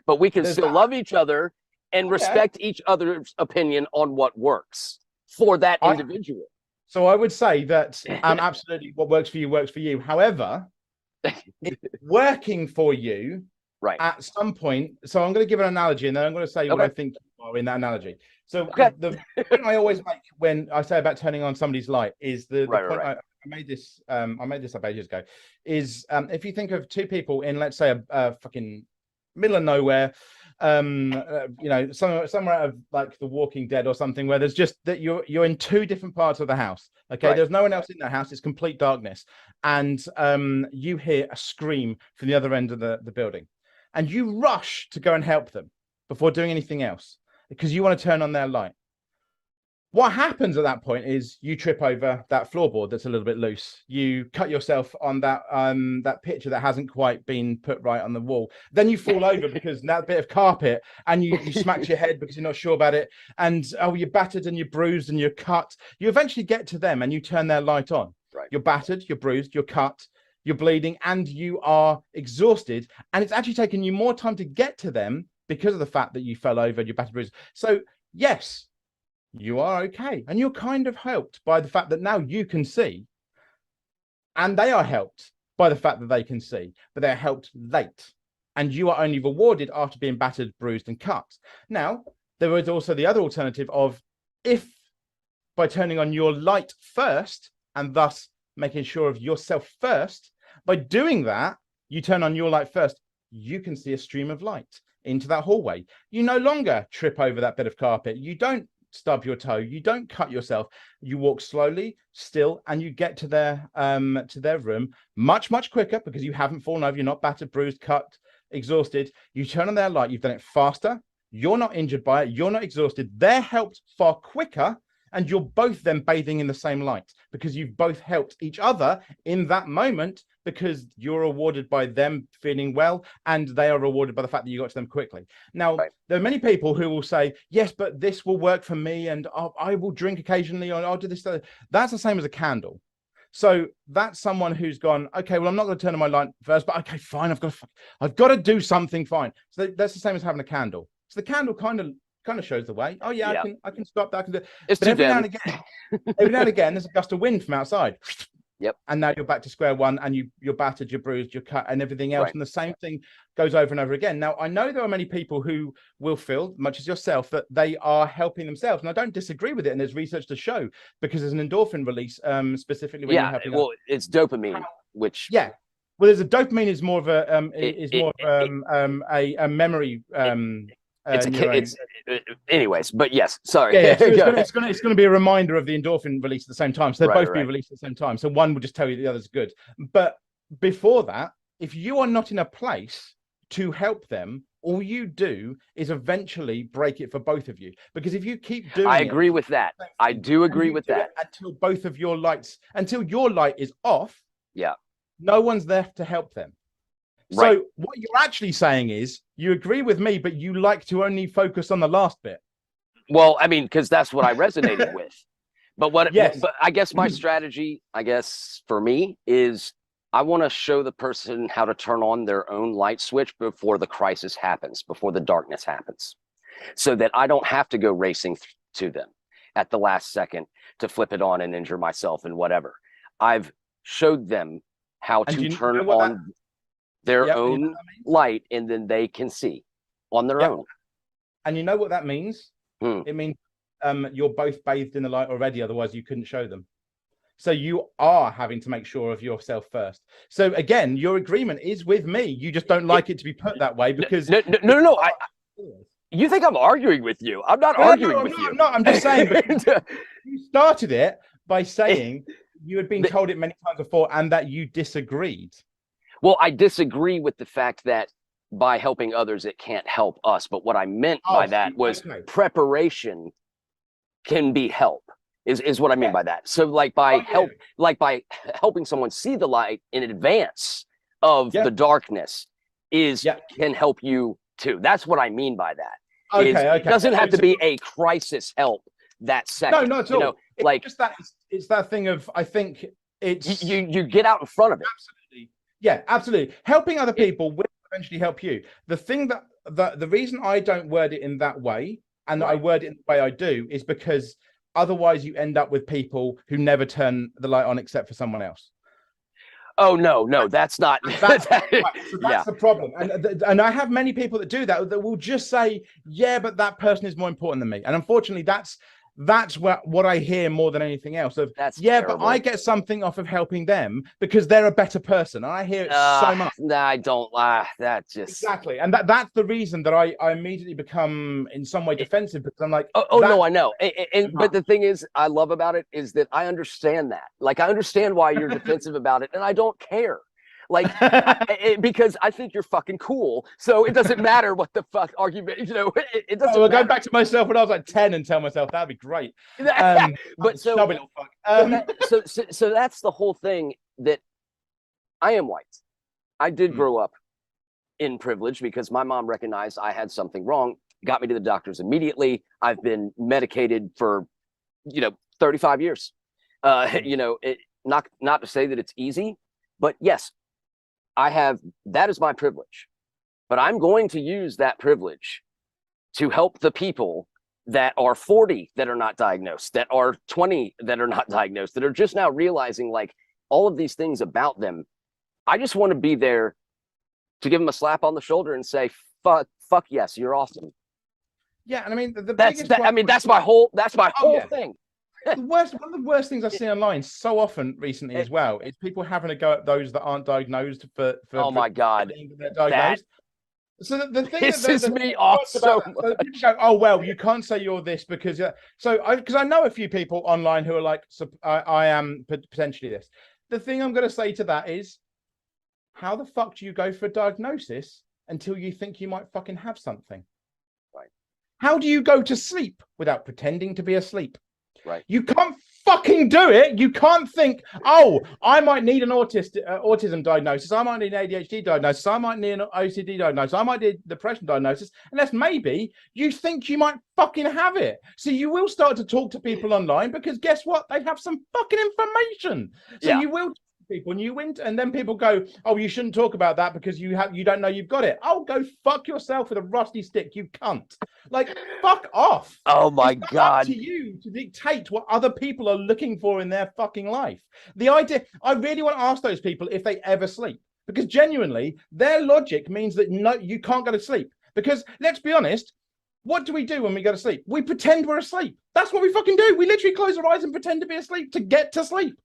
but we can still love each other and respect each other's opinion on what works for that individual. So I would say that absolutely what works for you. However, it's working for you at some point. So I'm going to give an analogy, and then I'm going to say what I think you are in that analogy. So the point I always make when I say about turning on somebody's light is the point I made this up ages ago, is if you think of two people in, let's say, a fucking middle of nowhere, somewhere out of like The Walking Dead or something, where there's just that you're in two different parts of the house. Okay, Right. there's no one else in the house. It's complete darkness, and you hear a scream from the other end of the building, and you rush to go and help them before doing anything else because you want to turn on their light. What happens at that point is you trip over that floorboard that's a little bit loose. You cut yourself on that picture that hasn't quite been put right on the wall. Then you fall over because that bit of carpet, and you smack your head because you're not sure about it. And you're battered and you're bruised and you're cut. You eventually get to them and you turn their light on. Right. You're battered, you're bruised, you're cut, you're bleeding, and you are exhausted. And it's actually taken you more time to get to them because of the fact that you fell over and you're battered, bruised. So yes, you are okay, and you're kind of helped by the fact that now you can see, and they are helped by the fact that they can see, but they're helped late, and you are only rewarded after being battered, bruised, and cut. Now, there is also the other alternative of, if by turning on your light first and thus making sure of yourself first, by doing that, you turn on your light first, you can see a stream of light into that hallway. You no longer trip over that bit of carpet. You don't stub your toe, you don't cut yourself, you walk slowly, still, and you get to their room much quicker because you haven't fallen over, you're not battered, bruised, cut, exhausted. You turn on their light, you've done it faster, you're not injured by it, you're not exhausted, they're helped far quicker, and you're both then bathing in the same light because you've both helped each other in that moment, because you're rewarded by them feeling well and they are rewarded by the fact that you got to them quickly. Now, right. There are many people who will say, yes, but this will work for me, and I will drink occasionally, or I'll do this. That's the same as a candle. So that's someone who's gone, okay, well, I'm not going to turn on my light first, but okay, fine, I've got to do something, fine. So that's the same as having a candle. So the candle kind of shows the way. Oh yeah, I can stop that. I can do it. It's but every now and again, there's a gust of wind from outside. Yep. And now you're back to square one, and you're battered, you're bruised, you're cut, and everything else. Right. And the same thing goes over and over again. Now, I know there are many people who will feel, much as yourself, that they are helping themselves. And I don't disagree with it. And there's research to show, because there's an endorphin release, specifically when you're helping. Well, it's dopamine, which well, there's a dopamine is more of a a memory. Anyways, but yes, sorry. It's going to be a reminder of the endorphin release at the same time. So they'll both be released at the same time. So one will just tell you the other's good. But before that, if you are not in a place to help them, all you do is eventually break it for both of you. Because if you keep doing I agree with that. I do agree with that. Until both of your lights, until your light is off, no one's there to help them. So what you're actually saying is you agree with me, but you like to only focus on the last bit. Well, I mean, because that's what I resonated with. But but I guess my strategy, for me, is I want to show the person how to turn on their own light switch before the crisis happens, before the darkness happens, so that I don't have to go racing to them at the last second to flip it on and injure myself and whatever. I've showed them how to turn on their own light, and then they can see on their own. And you know what that means? It means you're both bathed in the light already, otherwise you couldn't show them. So you are having to make sure of yourself first. So again, your agreement is with me. You just don't like it to be put that way because no. You think I'm arguing with you? I'm not arguing with you. I'm just saying. You started it by saying you had been told it many times before and that you disagreed. Well, I disagree with the fact that by helping others, it can't help us. But what I meant by that was preparation can be help, is what I mean by that. So like by helping someone see the light in advance of the darkness can help you too. That's what I mean by that. It doesn't have to be a crisis help that second. No, not at all. It's that thing of, I think it's you get out in front of it. Absolutely. Yeah, absolutely. Helping other people will eventually help you. The thing the reason I don't word it in that way, and I word it in the way I do, is because otherwise you end up with people who never turn the light on except for someone else. Oh no, that's not. That's the problem. And I have many people that do that will just say, yeah, but that person is more important than me. And unfortunately, that's That's what I hear more than anything else. Of That's yeah, terrible. but I get something off of helping them because they're a better person. And I hear it so much. Nah, I don't. That just Exactly, and that's the reason that I immediately become in some way defensive, because I'm like, oh no, I know. But the thing is, I love about it is that I understand that. Like, I understand why you're defensive about it, and I don't care. Like, because I think you're fucking cool. So it doesn't matter what the fuck argument, it doesn't well, matter. Go back to myself when I was like 10 and tell myself that'd be great. But so, little fuck. So that's the whole thing, that I am white. I did grow up in privilege because my mom recognized I had something wrong, got me to the doctors immediately. I've been medicated for, 35 years. Not to say that it's easy, but yes, that is my privilege. But I'm going to use that privilege to help the people that are 40 that are not diagnosed, that are 20 that are not diagnosed, that are just now realizing like all of these things about them. I just want to be there to give them a slap on the shoulder and say, fuck yes, you're awesome. Yeah, and I mean that's my whole thing. One of the worst things I've seen online so often recently as well is people having to go at those that aren't diagnosed for oh my god, so the thing pisses me off so much. So people go, oh well, you can't say you're this because because I know a few people online who are like, I am potentially this. The thing I'm going to say to that is, how the fuck do you go for a diagnosis until you think you might fucking have something? Right. How do you go to sleep without pretending to be asleep? Right. You can't fucking do it. You can't think, oh, I might need an autism diagnosis. I might need an ADHD diagnosis. I might need an OCD diagnosis. I might need a depression diagnosis. Unless maybe you think you might fucking have it. So you will start to talk to people online because guess what? They have some fucking information. So you will people and you win, and then people go, oh, you shouldn't talk about that because you don't know you've got it. Oh, go fuck yourself with a rusty stick, you cunt. Like, fuck off. Oh my god, up to you to dictate what other people are looking for in their fucking life. The idea, I really want to ask those people if they ever sleep, because genuinely their logic means that no, you can't go to sleep. Because let's be honest, what do we do when we go to sleep? We pretend we're asleep. That's what we fucking do. We literally close our eyes and pretend to be asleep to get to sleep.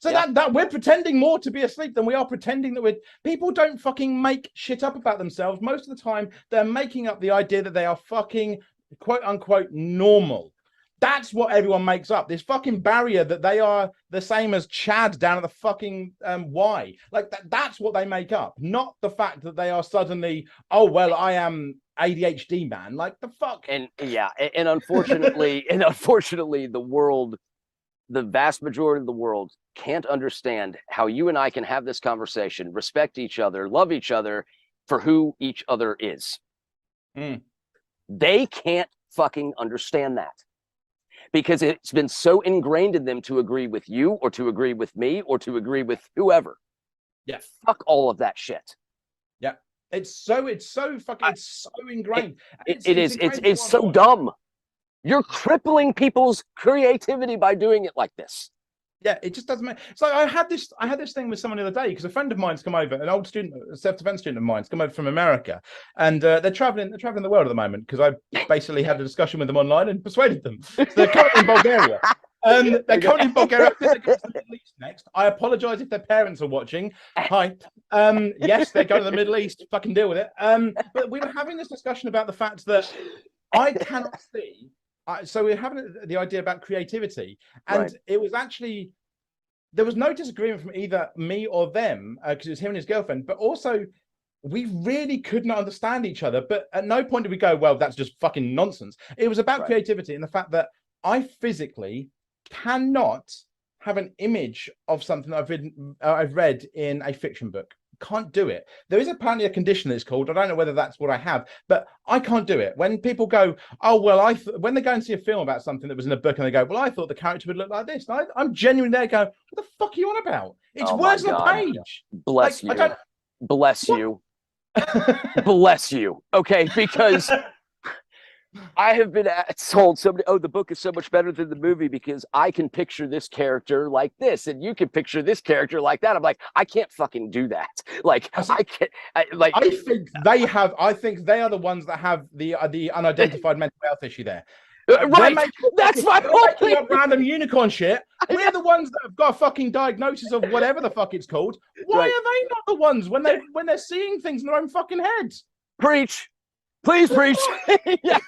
So that we're pretending more to be asleep than we are pretending that people don't fucking make shit up about themselves. Most of the time, they're making up the idea that they are fucking quote unquote normal. That's what everyone makes up. This fucking barrier that they are the same as Chad down at the fucking Y. Like that's what they make up, not the fact that they are suddenly, oh, well, I am ADHD man. Like the fuck. And unfortunately, the vast majority of the world can't understand how you and I can have this conversation, respect each other, love each other for who each other is. They can't fucking understand that because it's been so ingrained in them to agree with you or to agree with me or to agree with whoever. Yeah. Fuck all of that shit. Yeah. It's so ingrained. It's so dumb. You're crippling people's creativity by doing it like this. Yeah, it just doesn't make. So I had this thing with someone the other day because a friend of mine's come over, an old student, a self-defense student of mine's come over from America, and they're traveling the world at the moment because I basically had a discussion with them online and persuaded them. So they're currently in Bulgaria. They're currently in Bulgaria. I think they're going to the Middle East next. I apologize if their parents are watching. Hi. Yes, they're going to the Middle East. Fucking deal with it. But we were having this discussion about the fact that I cannot see. So we're having the idea about creativity, and it was actually, there was no disagreement from either me or them because it was him and his girlfriend, but also we really could not understand each other. But at no point did we go, well, that's just fucking nonsense. It was about creativity and the fact that I physically cannot have an image of something I've read in a fiction book. Can't do it. There is apparently a condition that's called, I don't know whether that's what I have, but I can't do it. When people go, oh, well, when they go and see a film about something that was in a book and they go, well, I thought the character would look like this. And I'm genuinely there going, what the fuck are you on about? It's words on a page. Bless you. Bless you. Bless you. Okay, because I have been told somebody, oh, the book is so much better than the movie because I can picture this character like this and you can picture this character like that. I'm like, I can't fucking do that. Like, I can't. I think they are the ones that have the unidentified mental health issue there. Right. That's my they're whole making thing. up random unicorn shit. We're the ones that have got a fucking diagnosis of whatever the fuck it's called. Why Right. are they not the ones when they're seeing things in their own fucking heads? Preach. Please preach. Yeah.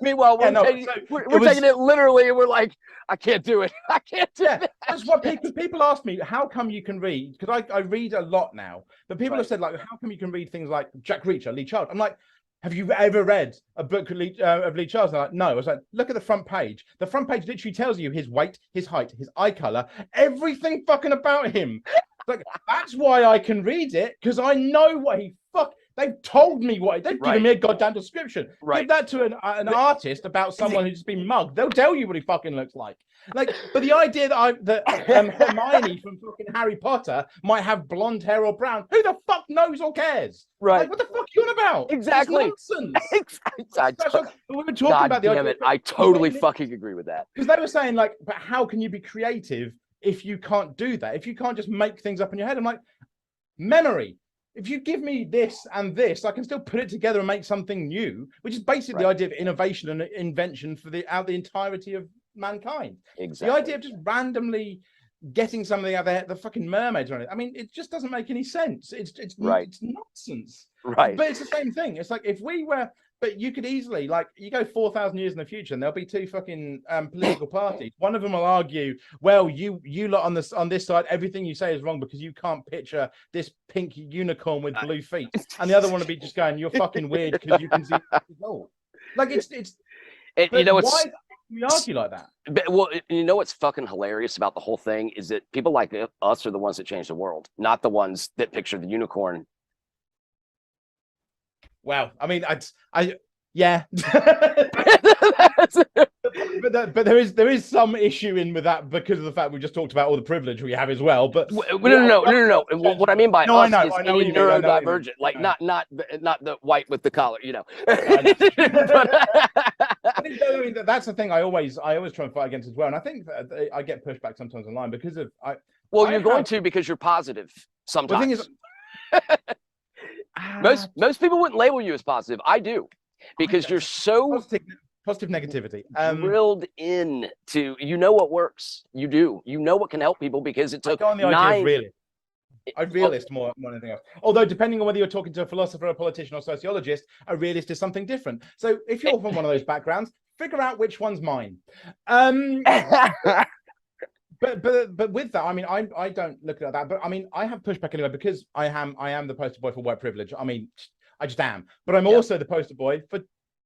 Meanwhile, Yeah, no, we're taking it literally, and we're like, I can't do it. I can't do it. That's what people ask me. How come you can read? Because I read a lot now, but people have said like, how come you can read things like Jack Reacher, Lee Child? I'm like, have you ever read a book of Lee Child? They're like, no. I was like, look at the front page. The front page literally tells you his weight, his height, his eye color, everything fucking about him. Like, that's why I can read it, because I know what he fuck. They've told me what they've given me a goddamn description. Give that to an artist about someone who's been mugged. They'll tell you what he fucking looks like. Like, but the idea that Hermione from fucking Harry Potter might have blonde hair or brown, who the fuck knows or cares? Right. Like, what the fuck are you on about? Exactly. It's nonsense. We were talking God about the damn idea. it. I totally fucking agree with that. Because they were saying like, but how can you be creative if you can't do that? If you can't just make things up in your head? I'm like, memory. If you give me this and this, I can still put it together and make something new, which is basically the idea of innovation and invention for the entirety of mankind. Exactly. The idea of just randomly getting something out there, the fucking mermaids or anything. I mean, it just doesn't make any sense. It's nonsense. Right. But it's the same thing. It's like if we were, but you could easily, like, you go 4,000 years in the future and there'll be two fucking political parties. One of them will argue, well, you lot on this side, everything you say is wrong because you can't picture this pink unicorn with blue feet. And the other one will be just going, you're fucking weird because you can see gold. Like it's you know, why do we argue like that? But, well, you know what's fucking hilarious about the whole thing is that people like us are the ones that change the world, not the ones that picture the unicorn. Wow. I mean, yeah. but there is some issue in with that because of the fact we just talked about all the privilege we have as well. But no. What I mean by us is any neurodivergent, like not the white with the collar, you know. I think that's the thing I always try and fight against as well. And I think that I get pushed back sometimes online because of you're going to because you're positive sometimes. The thing is, most people wouldn't label you as positive. I do, because you're so positive negativity drilled in to what works. You do. You know what can help people because it took I realist more than anything else. Although depending on whether you're talking to a philosopher, a politician, or sociologist, a realist is something different. So if you're from one of those backgrounds, figure out which one's mine. But with that, I mean, I don't look at that. But I mean, I have pushback anyway because I am the poster boy for white privilege. I mean, I just am. But I'm also the poster boy for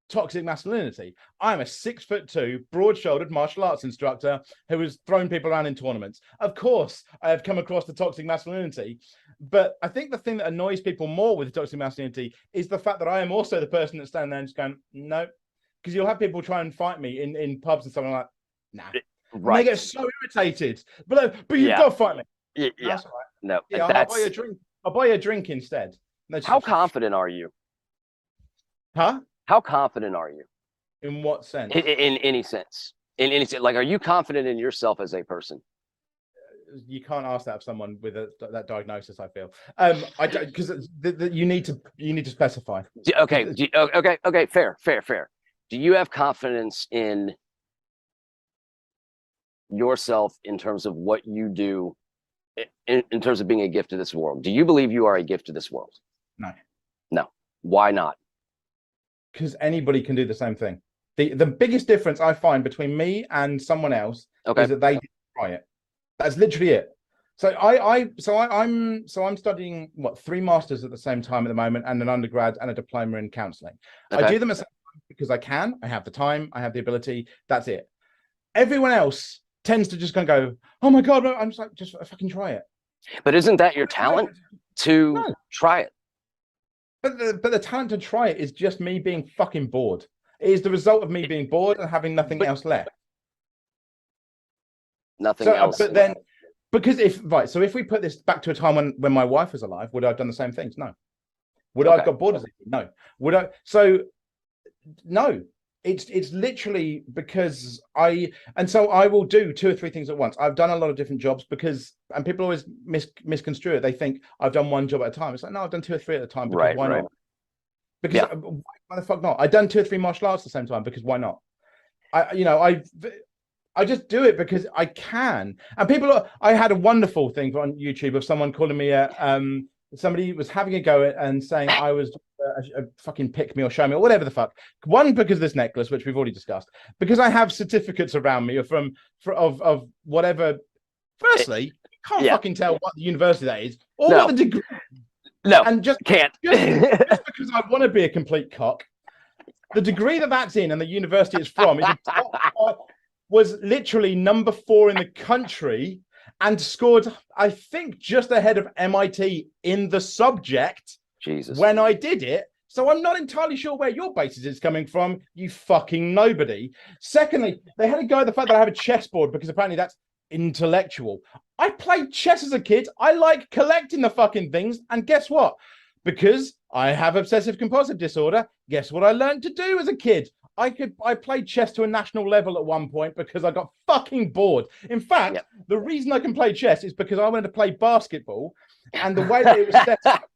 toxic masculinity. I'm a 6'2", broad-shouldered martial arts instructor who has thrown people around in tournaments. Of course, I have come across the toxic masculinity. But I think the thing that annoys people more with toxic masculinity is the fact that I am also the person that's standing there and just going, no. Because you'll have people try and fight me in pubs and something like, nah. Right. And they get so irritated. But you've got to fight me. Yeah. That's right. No. Yeah, I'll buy you a drink. I'll buy you a drink instead. How confident are you? Huh? How confident are you? In what sense? In any sense. In any sense. Like, are you confident in yourself as a person? You can't ask that of someone with that diagnosis, I feel. Because you need to specify. Okay. Fair. Do you have confidence in yourself in terms of what you do in terms of being a gift to this world? Do you believe you are a gift to this world? No. Why not? Because anybody can do the same thing. The biggest difference I find between me and someone else is that they didn't try it. That's literally it. So I'm studying 3 masters at the same time at the moment, and an undergrad and a diploma in counselling. I do them at the same time because I can. I have the time. I have the ability. That's it. Everyone else tends to just go, oh my God, I'm just like, just fucking try it. But isn't that your talent to try it? But the talent to try it is just me being fucking bored. It is the result of me being bored and having nothing else left. Nothing else. But then, because if we put this back to a time when my wife was alive, would I have done the same things? No. Would I have got bored of it? No. Would I? So, no. It's literally because I will do 2 or 3 things at once. I've done a lot of different jobs and people always misconstrue it. They think I've done 1 job at a time. It's like, no, I've done 2 or 3 at a time. Because why not? Because why the fuck not? I've done 2 or 3 martial arts at the same time because why not? I just do it because I can. And I had a wonderful thing on YouTube of someone calling me somebody was having a go at and saying I was a fucking pick me or show me or whatever the fuck. One, because of this necklace, which we've already discussed, because I have certificates around me of whatever. Firstly, you can't fucking tell what the university that is or what the degree. No, and just can't. just because I want to be a complete cock, the degree that's in and the university it's from was literally number 4 in the country and scored, I think, just ahead of MIT in the subject. Jesus. When I did it. So I'm not entirely sure where your basis is coming from, you fucking nobody. Secondly, they had a go at the fact that I have a chessboard because apparently that's intellectual. I played chess as a kid. I like collecting the fucking things. And guess what? Because I have obsessive compulsive disorder, guess what I learned to do as a kid? I played chess to a national level at one point because I got fucking bored. In fact, the reason I can play chess is because I wanted to play basketball, and the way that it was set up,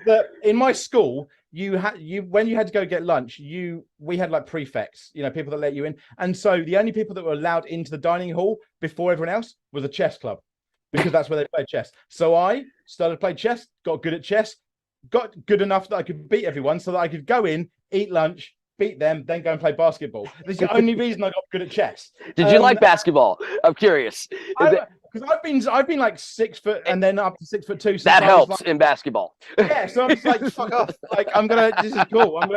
that in my school, when you had to go get lunch, we had like prefects, people that let you in, and so the only people that were allowed into the dining hall before everyone else was a chess club, because that's where they played chess. So I started to play chess, got good at chess, got good enough that I could beat everyone, so that I could go in, eat lunch, beat them, then go and play basketball. This is the only reason I got good at chess. Did you like basketball? I'm curious. Because I've been like 6 foot and then up to 6'2". That helps in basketball. Yeah, so I'm just like, fuck off. Like, this is cool. I'm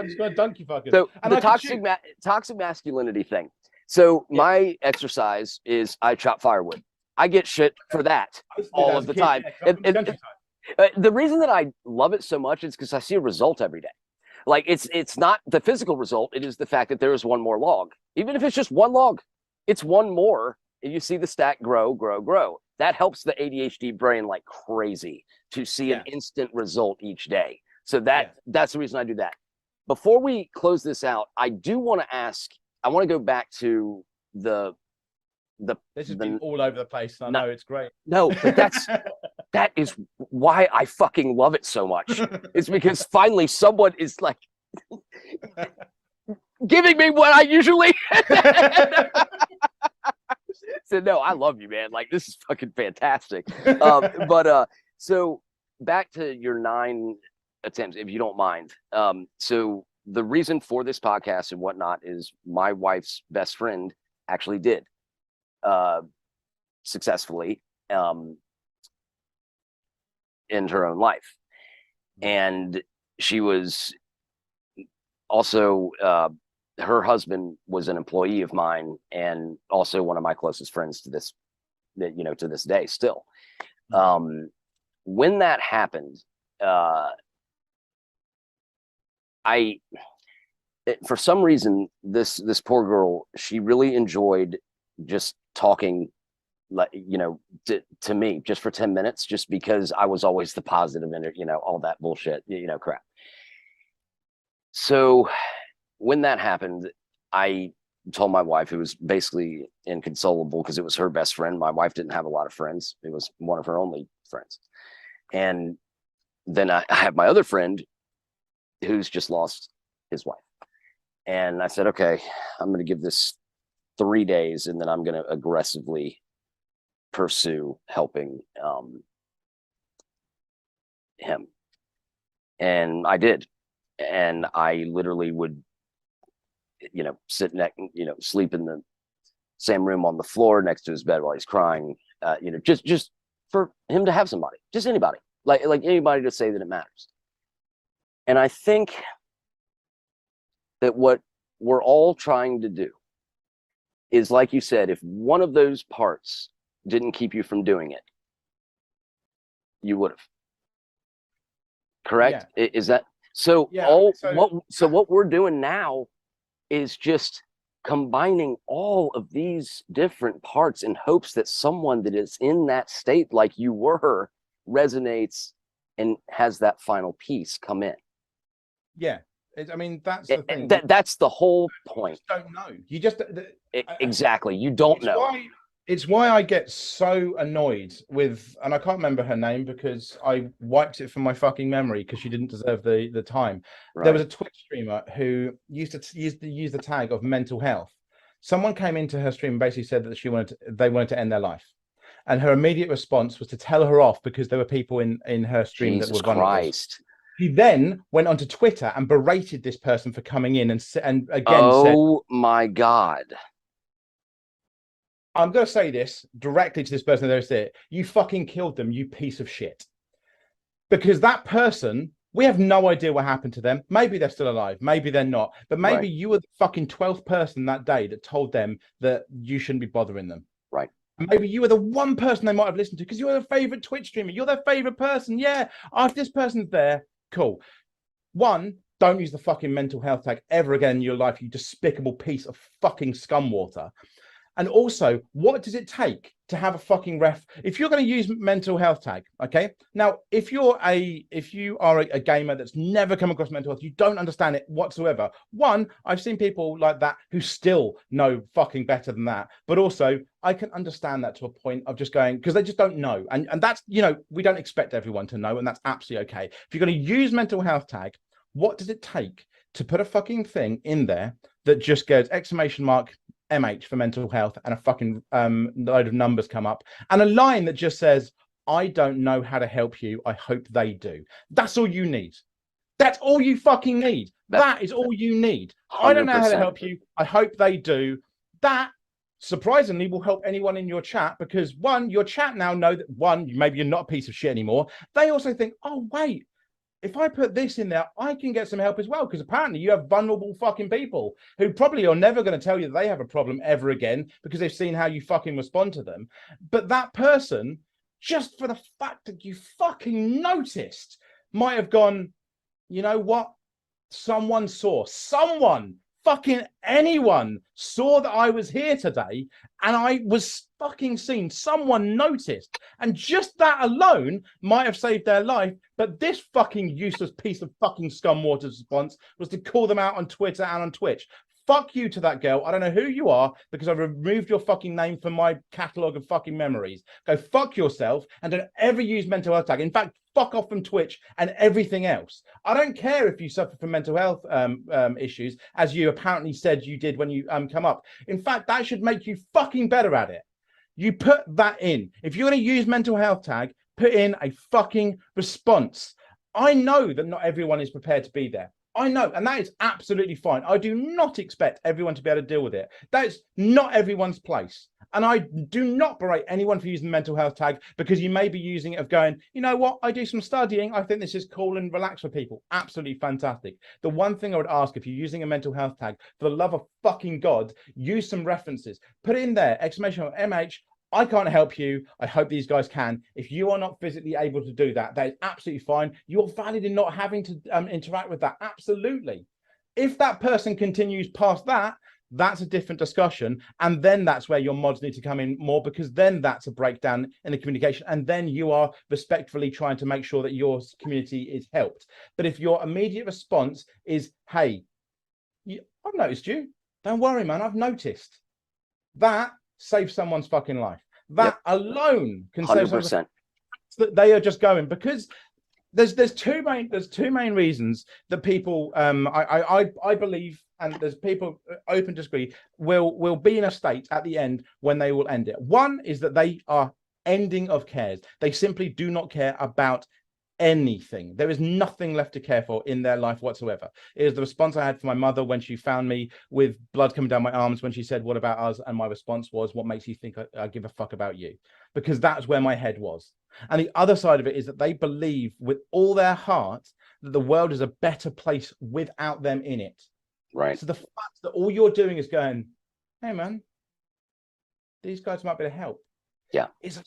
just gonna dunk you fuckers. So and the toxic masculinity thing. So my exercise is I chop firewood. I get shit for that all of the time. The reason that I love it so much is because I see a result every day. Like it's not the physical result, it is the fact that there is one more log. Even if it's just one log, it's one more, and you see the stack grow. That helps the ADHD brain like crazy to see an instant result each day. So that's the reason I do that. Before we close this out, I do want to ask, I want to go back to this has been all over the place. I know it's great. No, but that is why I fucking love it so much. It's because finally someone is like giving me what I usually said. No, I love you, man. Like, this is fucking fantastic. So back to your 9 attempts, if you don't mind. So the reason for this podcast and whatnot is my wife's best friend actually did successfully in her own life, and she was also her husband was an employee of mine and also one of my closest friends to this day still. When that happened, for some reason this poor girl, she really enjoyed just talking, to me just for 10 minutes, just because I was always the positive in it, all that bullshit, crap. So when that happened, I told my wife, who was basically inconsolable because it was her best friend. My wife didn't have a lot of friends. It was one of her only friends. And then I have my other friend who's just lost his wife. And I said, okay, I'm going to give this 3 days, and then I'm going to aggressively pursue helping him. And I did. And I literally would, sit next, sleep in the same room on the floor next to his bed while he's crying, just for him to have somebody, just anybody, like anybody to say that it matters. And I think that what we're all trying to do is, like you said, if one of those parts didn't keep you from doing it, you would have. Correct? Yeah. Is that so? Yeah, so what we're doing now is just combining all of these different parts in hopes that someone that is in that state like you were resonates and has that final piece come in. Yeah. I mean, that's the thing. That's the whole point. You don't know. You just exactly. You don't know. It's why I get so annoyed with, and I can't remember her name because I wiped it from my fucking memory because she didn't deserve the time. Right. There was a Twitch streamer who used to use the tag of mental health, Someone came into her stream and basically said that they wanted to end their life. And her immediate response was to tell her off because there were people in her stream that were vulnerable. Christ. He then went onto Twitter and berated this person for coming in and again said, "Oh my God. I'm going to say this directly to this person. There is it. You fucking killed them, you piece of shit." Because that person, we have no idea what happened to them. Maybe they're still alive. Maybe they're not. But maybe you were the fucking 12th person that day that told them that you shouldn't be bothering them. Right. And maybe you were the one person they might have listened to because you're their favorite Twitch streamer. You're their favorite person. Yeah. If this person's there, cool. One, don't use the fucking mental health tag ever again in your life, you despicable piece of fucking scum water. And also, what does it take to have a fucking ref? If you're going to use mental health tag, okay? Now, if you are a gamer that's never come across mental health, you don't understand it whatsoever. One, I've seen people like that who still know fucking better than that. But also, I can understand that to a point of just going, because they just don't know. And that's, we don't expect everyone to know, and that's absolutely okay. If you're going to use mental health tag, what does it take to put a fucking thing in there that just goes !MH for mental health and a fucking load of numbers come up and a line that just says, "I don't know how to help you. I hope they do." That's all you need. That's all you fucking need. That is all you need. 100%. I don't know how to help you. I hope they do. That surprisingly will help anyone in your chat because one, your chat now know that one, maybe you're not a piece of shit anymore. They also think, oh, wait, if I put this in there, I can get some help as well. Because apparently you have vulnerable fucking people who probably are never going to tell you that they have a problem ever again because they've seen how you fucking respond to them. But that person, just for the fact that you fucking noticed, might have gone, you know what? Someone fucking anyone saw that I was here today and I was fucking seen. Someone noticed. And just that alone might have saved their life. But this fucking useless piece of fucking scumwater's response was to call them out on Twitter and on Twitch. Fuck you to that girl. I don't know who you are because I've removed your fucking name from my catalogue of fucking memories. Go fuck yourself and don't ever use mental health tag. In fact, fuck off from Twitch and everything else. I don't care if you suffer from mental health issues, as you apparently said you did when you come up. In fact, that should make you fucking better at it. You put that in. If you're going to use mental health tag, put in a fucking response. I know that not everyone is prepared to be there. I know, and that is absolutely fine. I do not expect everyone to be able to deal with it. That's not everyone's place. And I do not berate anyone for using the mental health tag because you may be using it of going, you know what, I do some studying. I think this is cool and relaxed for people. Absolutely fantastic. The one thing I would ask if you're using a mental health tag, for the love of fucking God, use some references. Put in there, !MH, I can't help you. I hope these guys can. If you are not physically able to do that, that is absolutely fine. You're valid in not having to interact with that. Absolutely. If that person continues past that, that's a different discussion. And then that's where your mods need to come in more because then that's a breakdown in the communication. And then you are respectfully trying to make sure that your community is helped. But if your immediate response is, hey, I've noticed you. Don't worry, man. I've noticed. That saves someone's fucking life. That alone can 100%. Save someone's. That they are just going because there's two main reasons that people I believe, and there's people open disagree, will be in a state at the end when they will end it. One is that they are ending of cares. They simply do not care about anything. There is nothing left to care for in their life whatsoever. It is the response I had from my mother when she found me with blood coming down my arms when she said, "What about us?" And my response was, "What makes you think I give a fuck about you?" Because that's where my head was. And the other side of it is that they believe with all their heart that the world is a better place without them in it. Right. So the fact that all you're doing is going, "Hey man, these guys might be able to help." Yeah. Is a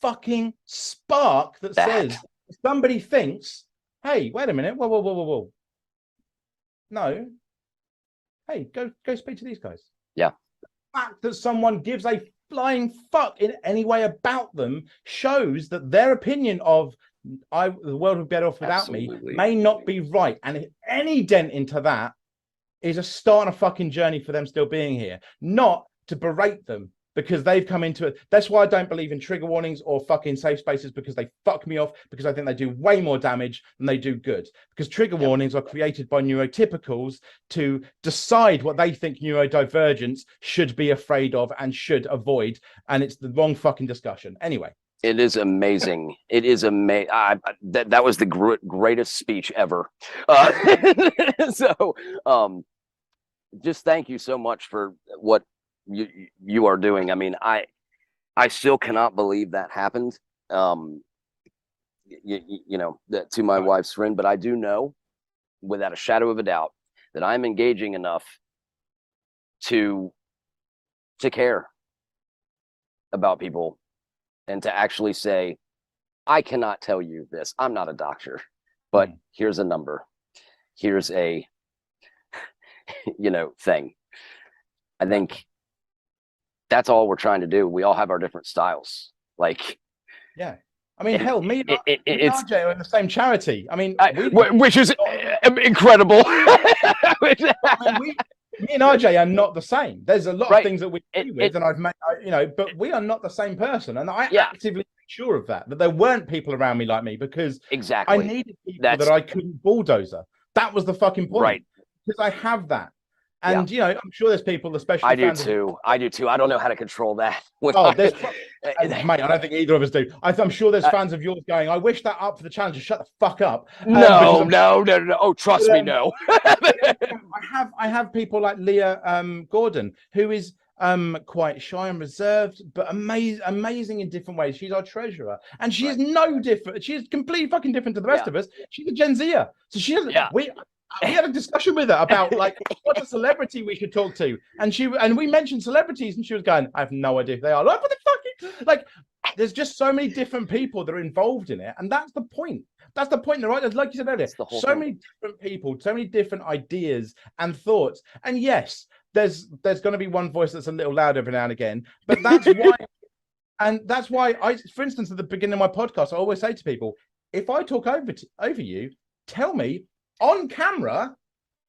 fucking spark that says somebody thinks, hey, wait a minute, whoa. No. Hey, go speak to these guys. Yeah. The fact that someone gives a flying fuck in any way about them shows that their opinion of the world would be better off without me may not be right. And if any dent into that is a start on a fucking journey for them still being here, not to berate them. because they've come into it. That's why I don't believe in trigger warnings or fucking safe spaces, because they fuck me off, because I think they do way more damage than they do good. Because trigger warnings are created by neurotypicals to decide what they think neurodivergents should be afraid of and should avoid. And it's the wrong fucking discussion. Anyway. It is amazing. It is amazing. That was the greatest speech ever. Just thank you so much for what you are doing. I mean, I still cannot believe that happened. To my wife's friend, but I do know, without a shadow of a doubt, that I'm engaging enough to care about people and to actually say, I cannot tell you this. I'm not a doctor, but here's a number. Here's a thing. I think that's all we're trying to do. We all have our different styles. Like, yeah. I mean, hell, me and RJ are in the same charity. I mean, which is incredible. Me and RJ are not the same. There's a lot of things that we agree with, and I've made, but we are not the same person. And I actively make sure of that there weren't people around me like me, because I needed people that I couldn't bulldozer. That was the fucking point. Right. Because I have that. And I'm sure there's people, especially I do too. I don't know how to control that. Mate, I don't think either of us do. I'm sure there's fans of yours going, I wish that up for the challenge. Shut the fuck up. No. Oh, trust me, no. I have people like Leah Gordon, who is quite shy and reserved, but amazing in different ways. She's our treasurer, and she is no different. She is completely fucking different to the rest of us. She's a Gen Zer, so she doesn't. We had a discussion with her about like what a celebrity we should talk to, and we mentioned celebrities, and she was going, I have no idea who they are. Like, what the fuck? Like, there's just so many different people that are involved in it, and that's the point. That's the point, right? Like you said earlier, so many different people, so many different ideas and thoughts. And yes, there's going to be one voice that's a little loud every now and again, but that's why. And that's why for instance, at the beginning of my podcast, I always say to people, if I talk over you, tell me on camera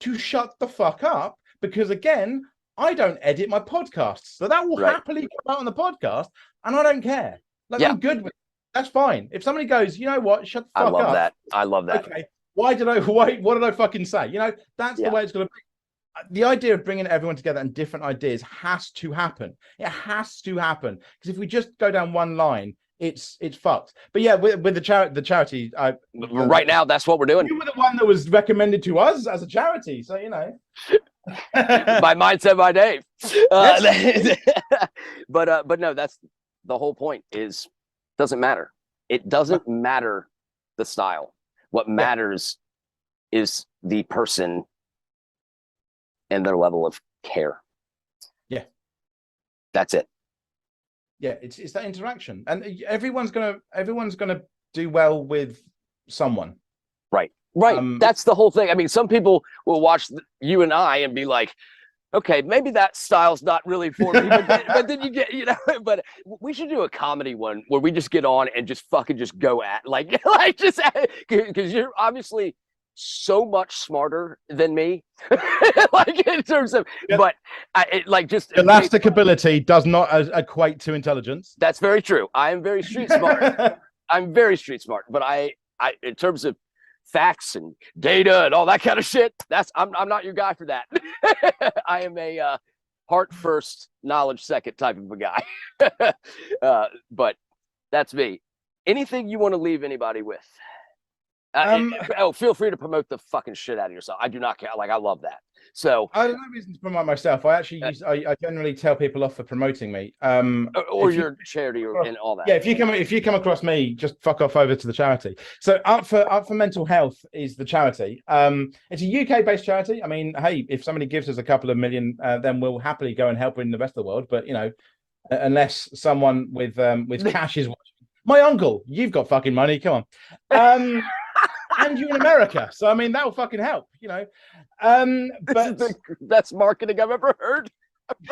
to shut the fuck up, because again, I don't edit my podcasts, so that will happily come out on the podcast, and I don't care. Like, I'm good with it. That's fine. If somebody goes, you know what, shut the fuck up. I love that. Okay, what did I fucking say? That's the way it's going to be. The idea of bringing everyone together and different ideas has to happen. It has to happen, because if we just go down one line, it's fucked. But yeah, with the charity, right now, that's what we're doing. You were the one that was recommended to us as a charity, so my mindset by Dave. But no, that's the whole point. Doesn't matter. It doesn't matter the style. What matters is the person and their level of care. Yeah, that's it. Yeah, it's that interaction, and everyone's gonna do well with someone. Right. That's the whole thing. I mean, some people will watch you and I and be like, okay, maybe that style's not really for me, but then you get, but we should do a comedy one where we just get on and just fucking just go at just because you're obviously so much smarter than me, like in terms of, but just elastic ability does not equate to intelligence. That's very true. I am very street smart. I'm very street smart, but I in terms of facts and data and all that kind of shit, I'm not your guy for that. I am a heart first, knowledge second type of a guy. But that's me. Anything you want to leave anybody with? Feel free to promote the fucking shit out of yourself. I do not care. Like, I love that. So I have no reason to promote myself. I actually I generally tell people off for promoting me. Or your charity and all that. Yeah, if you come across me, just fuck off over to the charity. So Up for Mental Health is the charity. It's a UK-based charity. I mean, hey, if somebody gives us a couple of million, then we'll happily go and help in the rest of the world. But unless someone with cash is watching. My uncle, you've got fucking money. Come on. And you're in America, so I mean that will fucking help, But this is the best marketing I've ever heard.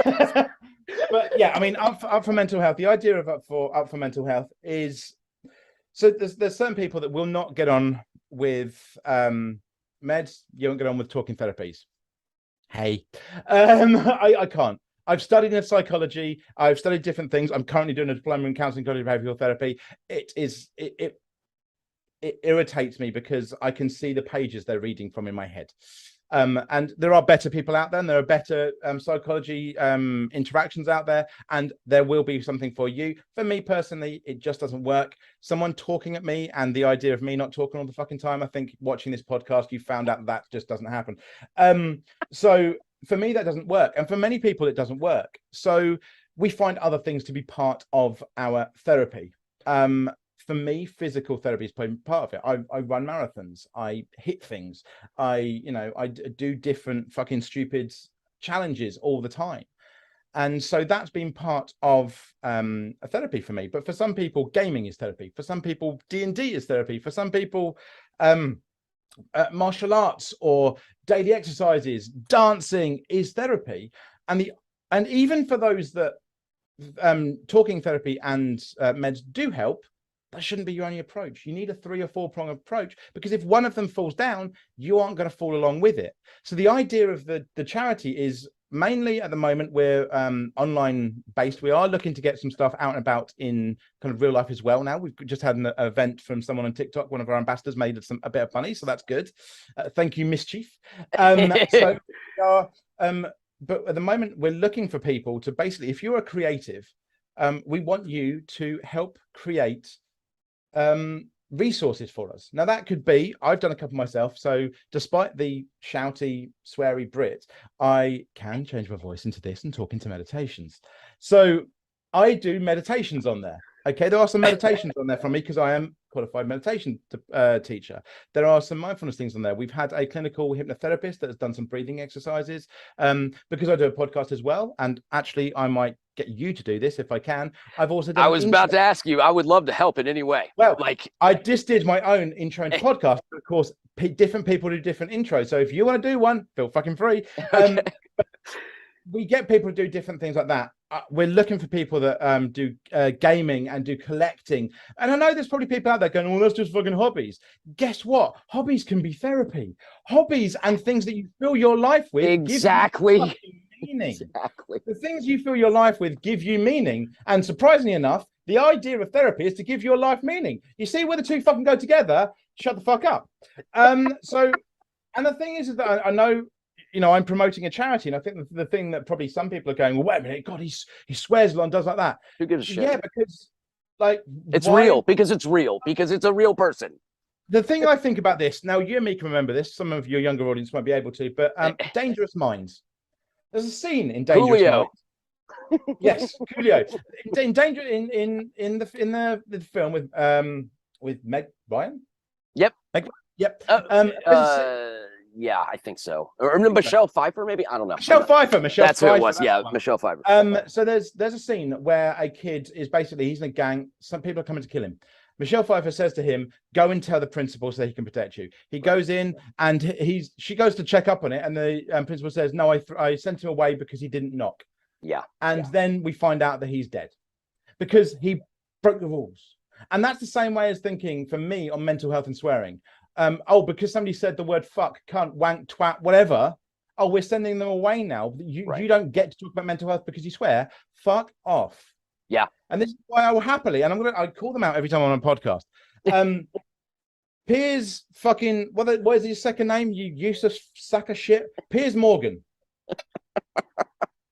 But yeah, I mean, up for mental health. The idea of up for mental health is, so there's certain people that will not get on with meds. You won't get on with talking therapies. Hey, I can't. I've studied in psychology. I've studied different things. I'm currently doing a diploma in counseling, cognitive behavioral therapy. It irritates me because I can see the pages they're reading from in my head. And there are better people out there, and there are better psychology interactions out there, and there will be something for you. For me personally, it just doesn't work. Someone talking at me and the idea of me not talking all the fucking time, I think watching this podcast, you found out that just doesn't happen. So for me, that doesn't work. And for many people, it doesn't work. So we find other things to be part of our therapy. For me, physical therapy is part of it. I run marathons. I hit things. I do different fucking stupid challenges all the time. And so that's been part of a therapy for me. But for some people, gaming is therapy. For some people, D&D is therapy. For some people, martial arts or daily exercises, dancing is therapy. And even for those that talking therapy and meds do help, that shouldn't be your only approach. You need a 3 or 4 prong approach, because if one of them falls down, you aren't going to fall along with it. So the idea of the charity is mainly at the moment we're online based. We are looking to get some stuff out and about in kind of real life as well now. We've just had an event from someone on TikTok. One of our ambassadors made a bit of money, so that's good. Thank you, Mischief. So we are, but at the moment we're looking for people to basically, if you're a creative, we want you to help create resources for us. Now that could be, I've done a couple myself, so despite the shouty sweary Brit, I can change my voice into this and talk into meditations. So I do meditations on there. Okay, there are some meditations on there from me because I am qualified meditation teacher. There are some mindfulness things on there. We've had a clinical hypnotherapist that has done some breathing exercises, because I do a podcast as well, and actually I might get you to do this if I can. I've also done, I was about to ask you, I would love to help in any way. Well, like I just did my own intro into podcast, but of course different people do different intros, so if you want to do one, feel fucking free. Okay. We get people to do different things like that. We're looking for people that do gaming and do collecting. And I know there's probably people out there going, well, that's just fucking hobbies. Guess what? Hobbies can be therapy. Hobbies and things that you fill your life with. Exactly. Give you meaning. Exactly. The things you fill your life with give you meaning. And surprisingly enough, the idea of therapy is to give your life meaning. You see where the two fucking go together? Shut the fuck up. And the thing is that I know, I'm promoting a charity, and I think the thing that probably some people are going, well, wait a minute, God, he swears a lot and does like that. Who gives a shit? Yeah, because it's real, because it's a real person. The thing I think about this, now you and me can remember this, some of your younger audience might be able to, but Dangerous Minds. There's a scene in Dangerous Minds. Yes, Coolio. In the film with Meg Ryan. Yep. Yep. Yeah, I think so. Or Michelle Pfeiffer, maybe? I don't know. Michelle Pfeiffer. That's who it was. Yeah, Michelle Pfeiffer. So there's a scene where a kid is basically, he's in a gang. Some people are coming to kill him. Michelle Pfeiffer says to him, go and tell the principal so he can protect you. He goes in and she goes to check up on it. And the principal says, no, I sent him away because he didn't knock. Yeah. And then we find out that he's dead because he broke the rules. And that's the same way as thinking for me on mental health and swearing. Because somebody said the word fuck, cunt, wank, twat, whatever. Oh, we're sending them away now. You don't get to talk about mental health because you swear. Fuck off. Yeah. And this is why I will happily, and I call them out every time I'm on a podcast. Piers fucking, what is his second name? You useless sack of shit. Piers Morgan.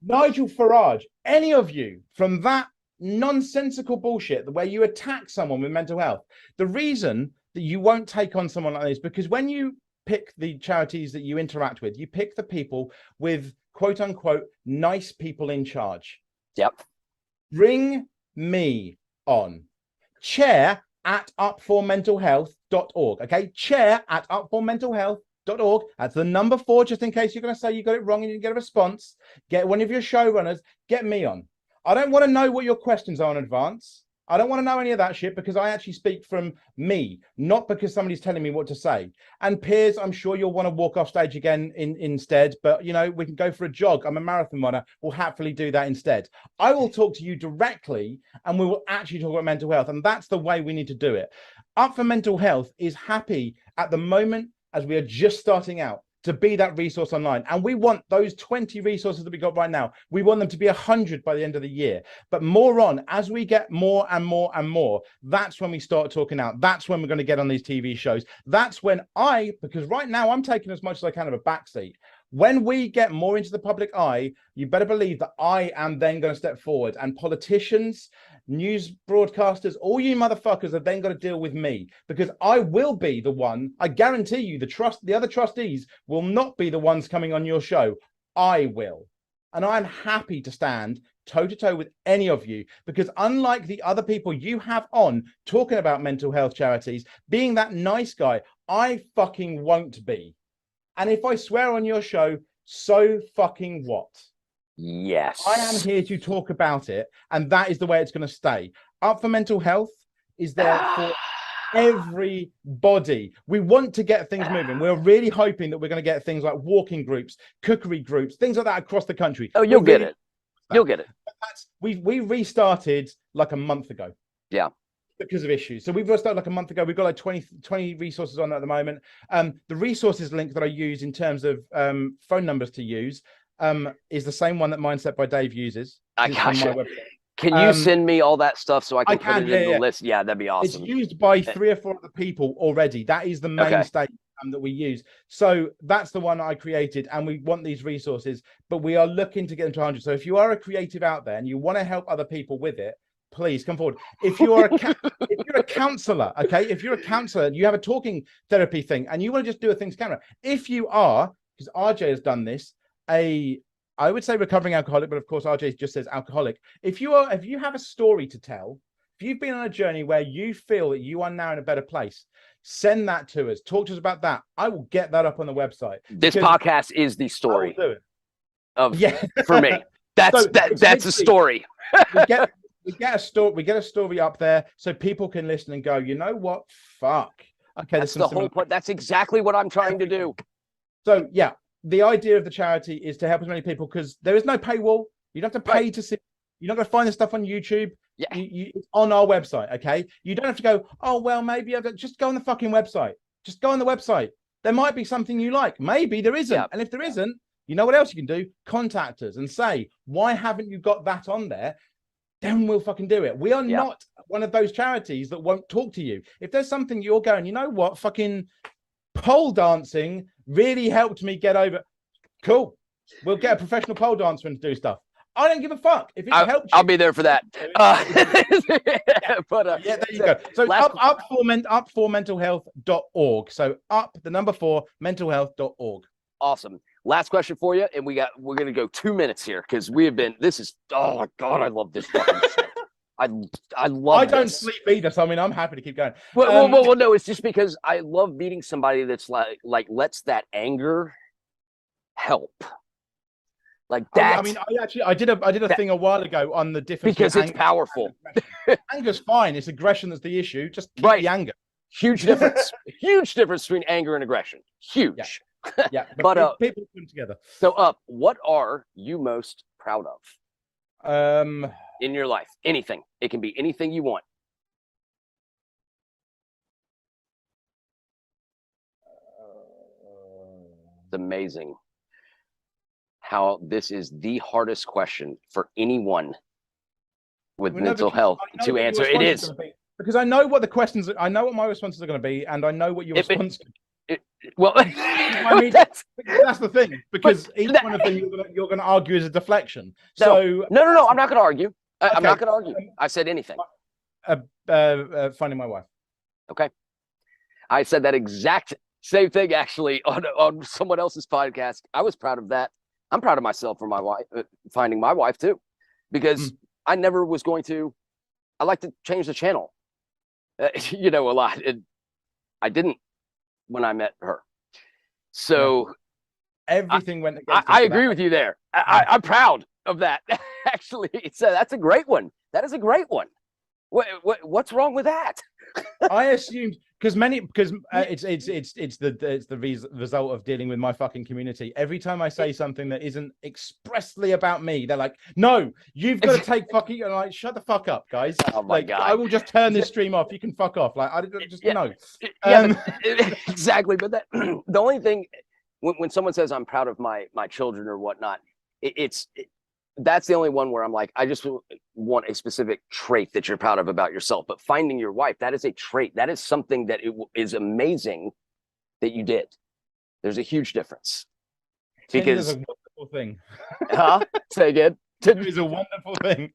Nigel Farage. Any of you from that nonsensical bullshit where you attack someone with mental health. The reason that you won't take on someone like this, because when you pick the charities that you interact with, you pick the people with quote unquote nice people in charge. Yep. Bring me on. Chair at upformentalhealth.org. Okay. Chair at upformentalhealth.org. That's the number 4, just in case you're going to say you got it wrong and you didn't get a response. Get one of your showrunners, get me on. I don't want to know what your questions are in advance. I don't want to know any of that shit, because I actually speak from me, not because somebody's telling me what to say. And Piers, I'm sure you'll want to walk off stage again instead, but we can go for a jog. I'm a marathon runner. We'll happily do that instead. I will talk to you directly and we will actually talk about mental health. And that's the way we need to do it. Up for Mental Health is happy at the moment as we are just starting out. to be that resource online. And we want those 20 resources that we got right now, we want them to be 100 by the end of the year. But more on, as we get more and more and more, that's when we start talking out. That's when we're going to get on these TV shows. That's when because right now I'm taking as much as I can of a backseat. When we get more into the public eye, you better believe that I am then going to step forward, and politicians, news broadcasters, all you motherfuckers have then got to deal with me, because I will be the one. I guarantee you the other trustees will not be the ones coming on your show. I will. And I'm happy to stand toe to toe with any of you, because unlike the other people you have on talking about mental health charities, being that nice guy, I fucking won't be. And if I swear on your show, so fucking what? Yes. I am here to talk about it, and that is the way it's going to stay. Up for Mental Health is there for everybody. We want to get things moving. We're really hoping that we're going to get things like walking groups, cookery groups, things like that across the country. Oh, you'll get it. You'll get it. We restarted like a month ago. Yeah. Because of issues. So we've started like a month ago. We've got like 20 resources on at the moment. The resources link that I use in terms of phone numbers to use is the same one that Mindset by Dave uses. I gotcha. Can you send me all that stuff so I can put it in the list? Yeah, that'd be awesome. It's used by 3 or 4 other people already. That is the mainstay that we use. So that's the one I created, and we want these resources, but we are looking to get them to 100. So if you are a creative out there and you want to help other people with it, please come forward. If you're a counselor, okay, if you're a counselor, you have a talking therapy thing and you want to just do a things camera. If you are, because RJ has done this, I would say recovering alcoholic, but of course RJ just says alcoholic. If you have a story to tell, if you've been on a journey where you feel that you are now in a better place, send that to us. Talk to us about that. I will get that up on the website. This podcast is the story for me. That's a story. We get a story up there so people can listen and go, you know what? Fuck. Okay, that's the whole point. That's exactly what I'm trying to do. So yeah, the idea of the charity is to help as many people, because there is no paywall. You don't have to pay to see. You're not going to find this stuff on YouTube. Yeah, it's on our website. Okay, you don't have to go, oh well, maybe just go on the fucking website. Just go on the website. There might be something you like. Maybe there isn't. And if there isn't, you know what else you can do? Contact us and say, why haven't you got that on there? Then we'll fucking do it. We are not one of those charities that won't talk to you. If there's something you're going, you know what, fucking pole dancing really helped me get over. Cool. We'll get a professional pole dancer and do stuff. I don't give a fuck. If it helps you, I'll be there for that. Yeah, there you go. So up for mentalhealth.org. So up the number 4 mentalhealth.org. Awesome. Last question for you, and we're gonna go 2 minutes here because oh my god, I love this fucking shit. I love I don't sleep either, so I mean I'm happy to keep going. Well, no, it's just because I love meeting somebody that's like lets that anger help. Like that. I mean, I did a thing a while ago on the difference because it's powerful. Anger's fine. It's aggression that's the issue. Just keep the anger. Huge difference. Huge difference between anger and aggression. Huge. Yeah, but people come together. So, what are you most proud of? In your life, anything. It can be anything you want. It's amazing how this is the hardest question for anyone with mental health to answer. It is because I know what the questions. I know what my responses are going to be, and I know what your response. Well, I mean, that's the thing, because each one of them you're going to argue is a deflection. So no, I'm not going to argue. I'm not going to argue. I said anything. Finding my wife. Okay, I said that exact same thing actually on someone else's podcast. I was proud of that. I'm proud of myself for my wife, finding my wife too, because I never was going to. I like to change the channel, a lot. I didn't when I met her. So everything went against I agree with you there. I'm proud of that. Actually, that's a great one. That is a great one. What's wrong with that? I assumed because it's the result of dealing with my fucking community. Every time I say something that isn't expressly about me, they're like, "No, you've got to take fucking." And I'm like, "Shut the fuck up, guys!" Oh my God. I will just turn this stream off. You can fuck off. Like I just no. Exactly. But that the only thing when someone says I'm proud of my children or whatnot, that's the only one where I'm like, I just want a specific trait that you're proud of about yourself. But finding your wife, that is a trait. That is something that is amazing that you did. There's a huge difference. Tinder's Because a wonderful thing. Say again. Tinder is a wonderful thing.